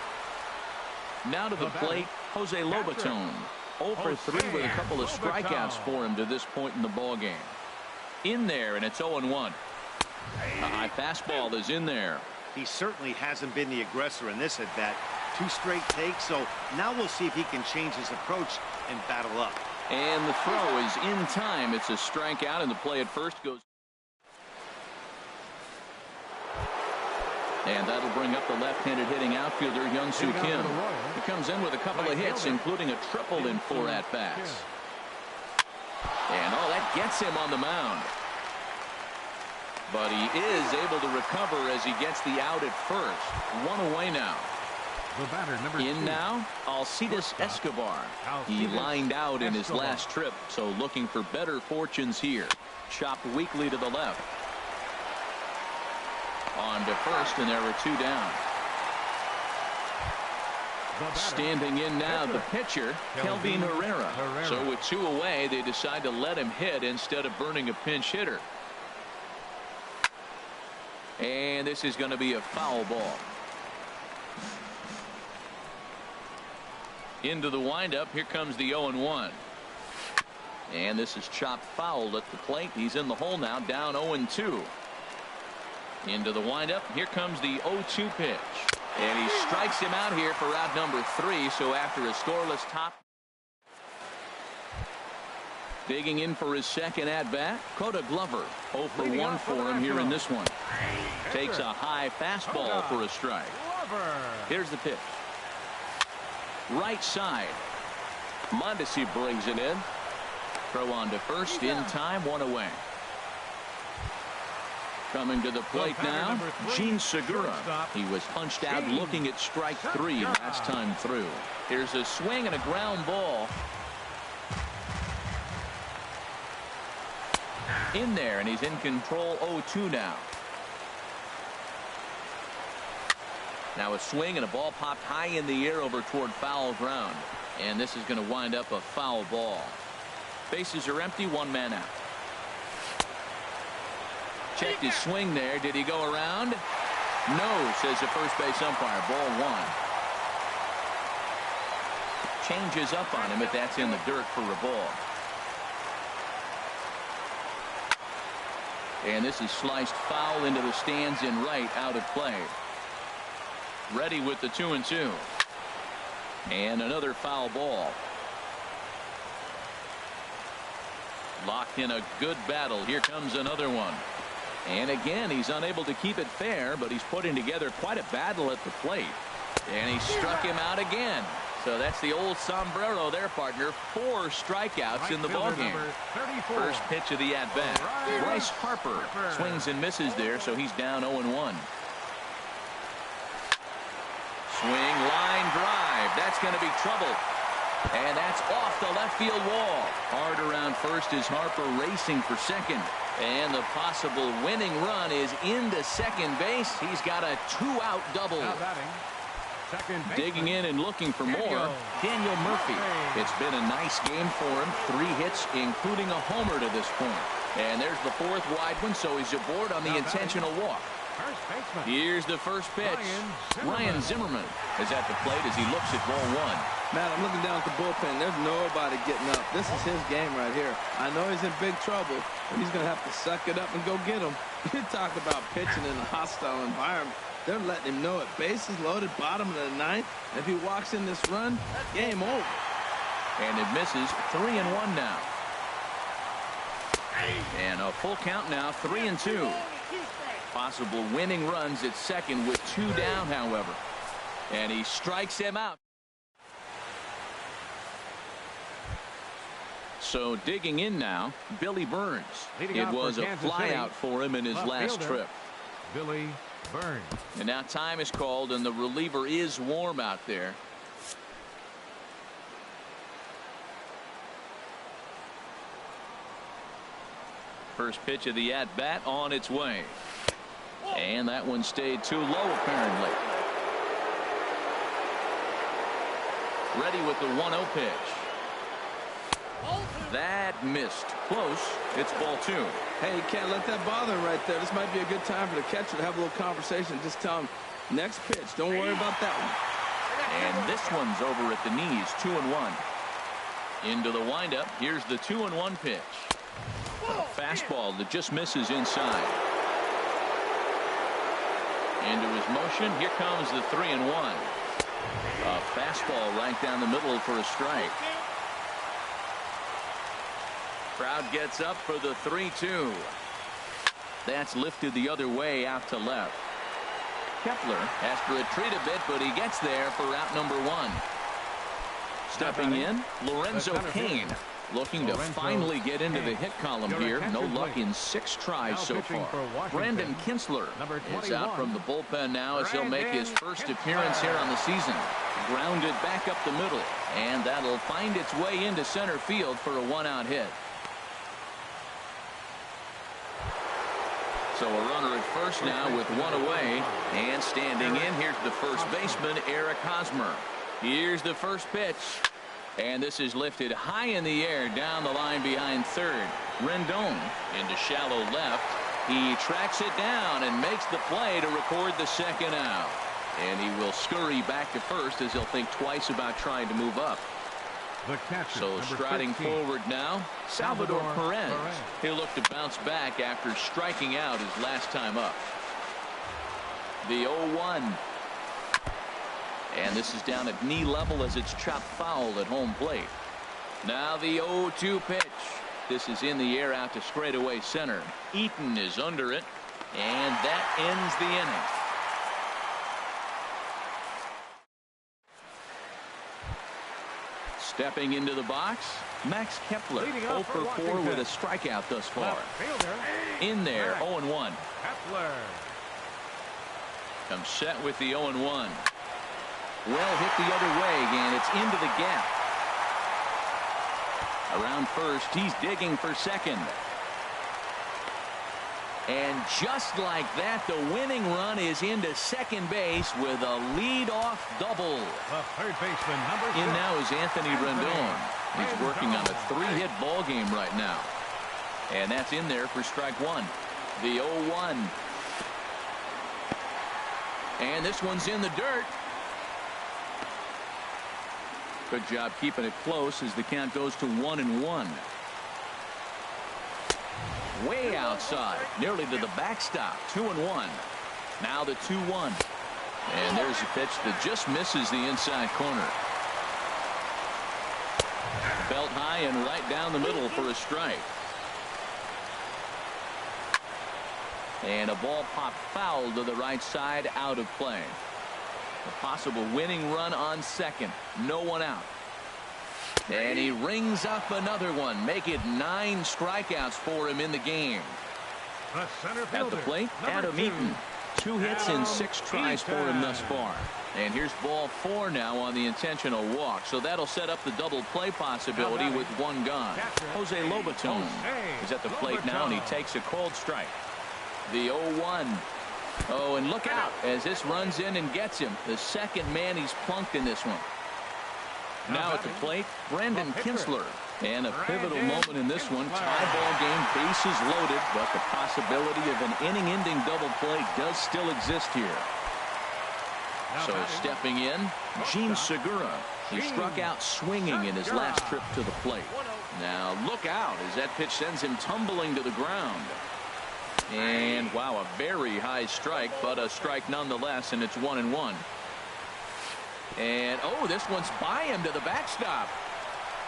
Now to the plate, Jose Lobaton. 0 for 3 with a couple of strikeouts for him to this point in the ball game. In there, and it's 0-1. A high fastball is in there. He certainly hasn't been the aggressor in this at-bat. 2 straight takes, so now we'll see if he can change his approach and battle up. And the throw is in time. It's a strikeout, and the play at first goes. And that'll bring up the left-handed hitting outfielder, Young-Soo Kim. He comes in with a couple of hits, including a triple in 4 at-bats. And oh, that gets him on the mound. But he is able to recover as he gets the out at first. 1 away now. In now, Alcides Escobar. He lined out in his last trip, so looking for better fortunes here. Chopped weakly to the left. On to first, and there are 2 down. Standing in now, the pitcher, Kelvin Herrera. So with 2 away, they decide to let him hit instead of burning a pinch hitter. And this is going to be a foul ball. Into the windup. Here comes the 0-1. And this is chopped foul at the plate. He's in the hole now, down 0-2. Into the windup. Here comes the 0-2 pitch. And he strikes him out here for out number 3. So after a scoreless top. Digging in for his second at-bat, Coda Glover. 0 for 1 for him here in this one. Takes a high fastball for a strike. Here's the pitch. Right side. Mondesi brings it in. Throw on to first in time, 1 away. Coming to the plate now, Gene Segura. He was punched out looking at strike 3 last time through. Here's a swing and a ground ball. In there, and he's in control. 0-2 now. Now a swing and a ball popped high in the air over toward foul ground. And this is going to wind up a foul ball. Bases are empty, 1 man out. Checked his swing there. Did he go around? No, says the first base umpire. Ball 1. Changes up on him, but that's in the dirt for a ball. And this is sliced foul into the stands in right, out of play. Ready with the 2-2. And another foul ball. Locked in a good battle. Here comes another one. And again, he's unable to keep it fair, but he's putting together quite a battle at the plate. And he struck him out again. So that's the old sombrero there, partner. 4 strikeouts in the ballgame. First pitch of the at-bat. Bryce Harper swings and misses there, so he's down 0-1. Swing, line drive. That's going to be trouble. And that's off the left field wall. Hard around first is Harper racing for second. And the possible winning run is into second base. He's got a 2-out double. Digging in and looking for more, Daniel Murphy. It's been a nice game for him. 3 hits, including a homer to this point. And there's the 4th wide one, so he's aboard on the intentional walk. Here's the first pitch. Ryan Zimmerman is at the plate as he looks at ball 1. Matt, I'm looking down at the bullpen. There's nobody getting up. This is his game right here. I know he's in big trouble, but he's going to have to suck it up and go get him. You talk about pitching in a hostile environment. They're letting him know it. Bases loaded, bottom of the 9th. If he walks in this run, game over. And it misses. 3-1 now. And a full count now. 3-2. Possible winning runs at second with 2 down, however. And he strikes him out. So digging in now, Billy Burns. It was a flyout for him in his last trip. Billy Burns. And now time is called, and the reliever is warm out there. First pitch of the at-bat on its way. And that one stayed too low, apparently. Ready with the 1-0 pitch. That missed. Close. It's ball 2. Hey, you can't let that bother him right there. This might be a good time for the catcher to have a little conversation. Just tell him, next pitch. Don't worry about that one. And this one's over at the knees. 2-1. Into the windup. Here's the 2-1 pitch. A fastball that just misses inside. Into his motion. Here comes the 3-1. A fastball right down the middle for a strike. Crowd gets up for the 3-2. That's lifted the other way out to left. Kepler has to retreat a bit, but he gets there for out number 1. Stepping in, Lorenzo Cain, looking to finally get into the hit column here. No luck in 6 tries so far. Brandon Kinsler is out from the bullpen now as he'll make his first appearance here on the season. Grounded back up the middle, and that'll find its way into center field for a 1-out hit. So a runner at first now with 1 away, and standing in, here's the first baseman, Eric Hosmer. Here's the first pitch, and this is lifted high in the air down the line behind third. Rendon into shallow left. He tracks it down and makes the play to record the 2nd out. And he will scurry back to first as he'll think twice about trying to move up. So striding forward now, Salvador Perez. He'll look to bounce back after striking out his last time up. The 0-1. And this is down at knee level as it's chopped foul at home plate. Now the 0-2 pitch. This is in the air out to straightaway center. Eaton is under it, and that ends the inning. Stepping into the box, Max Kepler, 0 for 4 with a strikeout thus far. In there, 0-1. Kepler. Comes set with the 0-1. Well hit the other way, and it's into the gap. Around first, he's digging for second. And just like that, the winning run is into second base with a lead-off double. The third baseman, number 6. In now is Anthony Rendon. He's working on a 3-hit ball game right now. And that's in there for strike one. The 0-1. And this one's in the dirt. Good job keeping it close as the count goes to 1-1. Way outside, nearly to the backstop. 2-1. Now the 2-1. And there's a pitch that just misses the inside corner. Belt high and right down the middle for a strike. And a ball popped foul to the right side, out of play. A possible winning run on second. No one out. And he rings up another one. Make it 9 strikeouts for him in the game. The center fielder, at the plate, Adam Eaton. 2 hits in 6 tries for him thus far. And here's ball 4 now on the intentional walk. So that'll set up the double play possibility with 1 gone. Jose Lobaton is at the plate now, and he takes a cold strike. The 0-1. Oh, and look out as this runs in and gets him. The second man he's plunked in this one. Now at the plate, Brandon Kinsler. And a pivotal moment in this one. Tie ball game, bases loaded, but the possibility of an inning-ending double play does still exist here. So stepping in, Gene Segura. He struck out swinging in his last trip to the plate. Now look out as that pitch sends him tumbling to the ground. And wow, a very high strike, but a strike nonetheless, and it's 1-1. And oh, this one's by him to the backstop.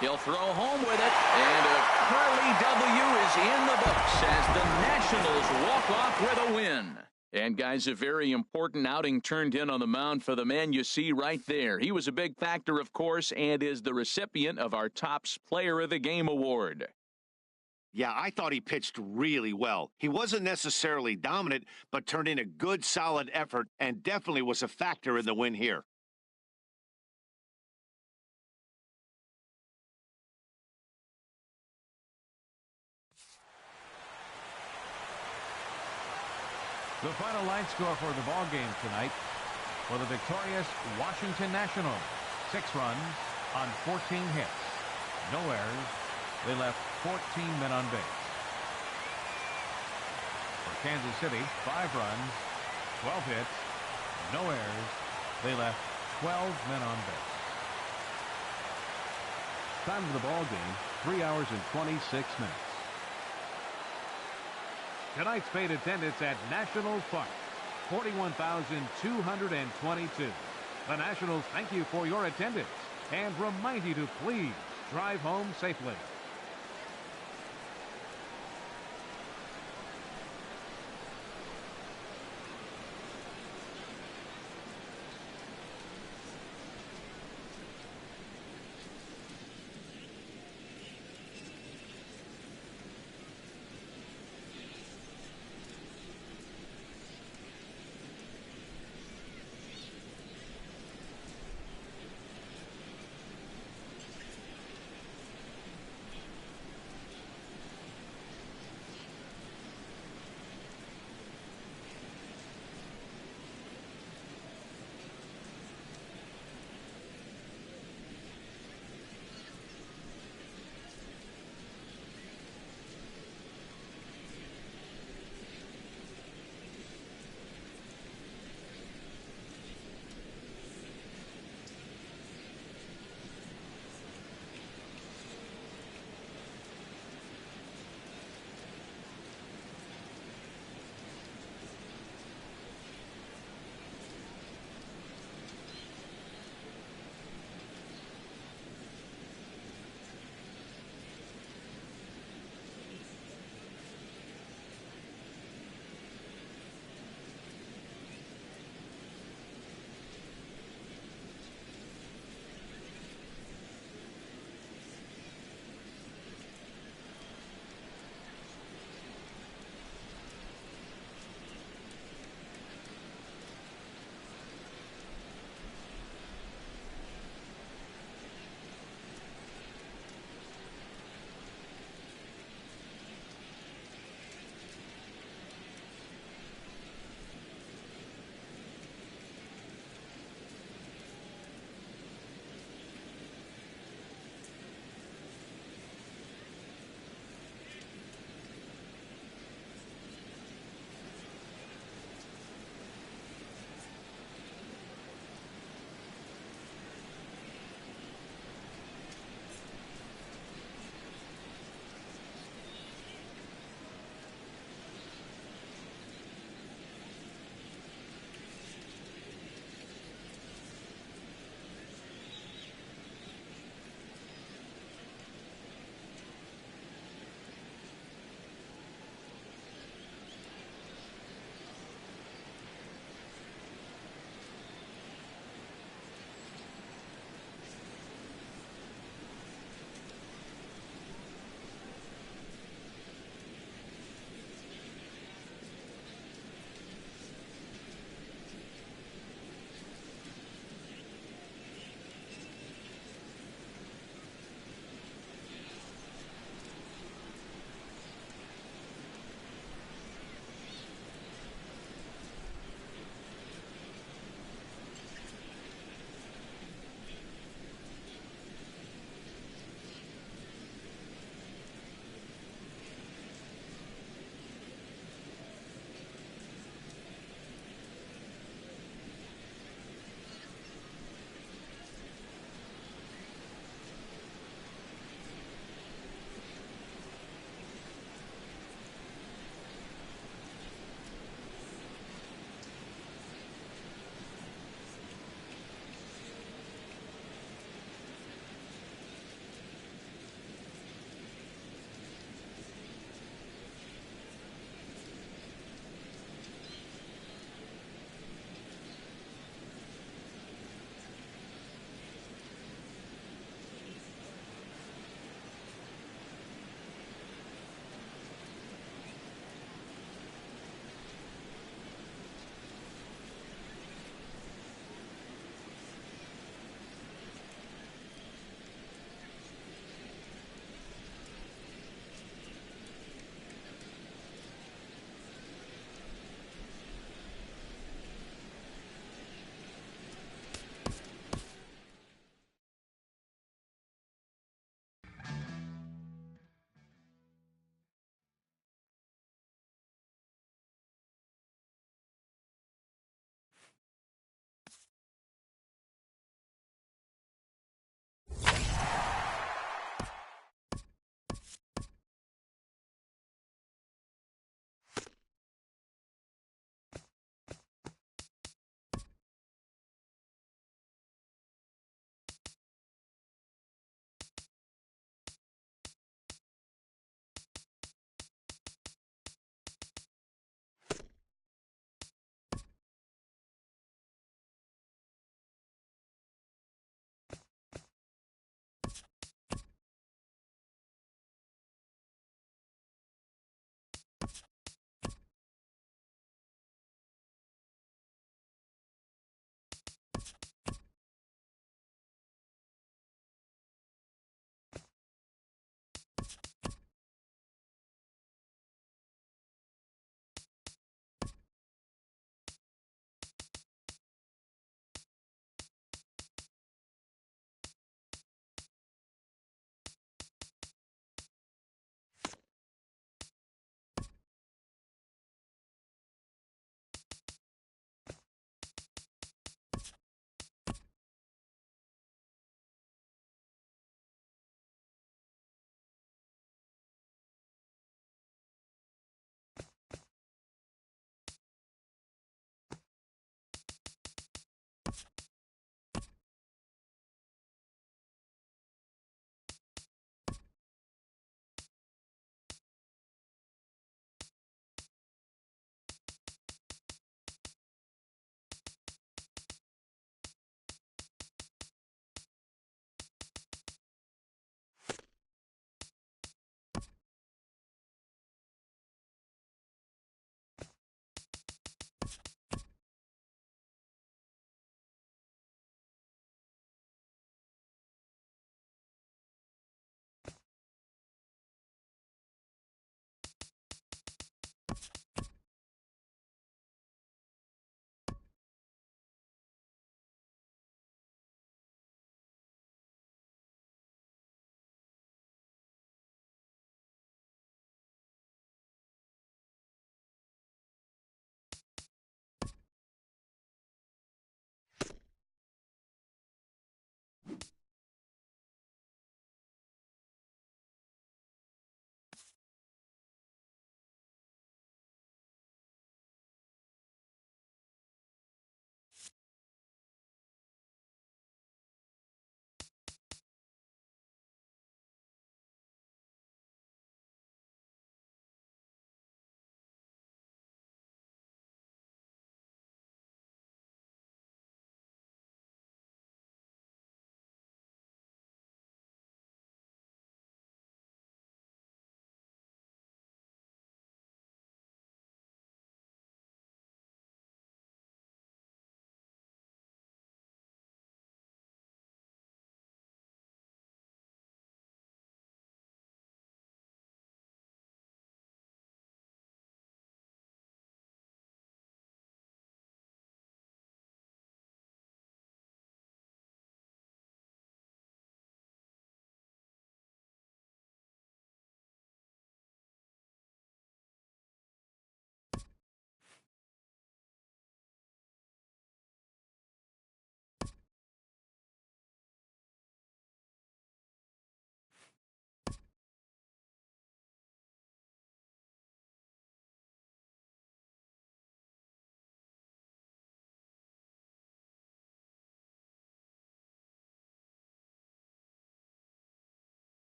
He'll throw home with it, and a Curly W is in the books as the Nationals walk off with a win. And guys, a very important outing turned in on the mound for the man you see right there. He was a big factor, of course, and is the recipient of our Topps Player of the Game award. Yeah, I thought he pitched really well. He wasn't necessarily dominant, but turned in a good, solid effort and definitely was a factor in the win here. The final line score for the ball game tonight for the victorious Washington Nationals. 6 runs on 14 hits. No errors. They left 14 men on base. For Kansas City, 5 runs, 12 hits, no errors. They left 12 men on base. Time of the ball game, 3 hours and 26 minutes. Tonight's paid attendance at Nationals Park, 41,222. The Nationals thank you for your attendance and remind you to please drive home safely.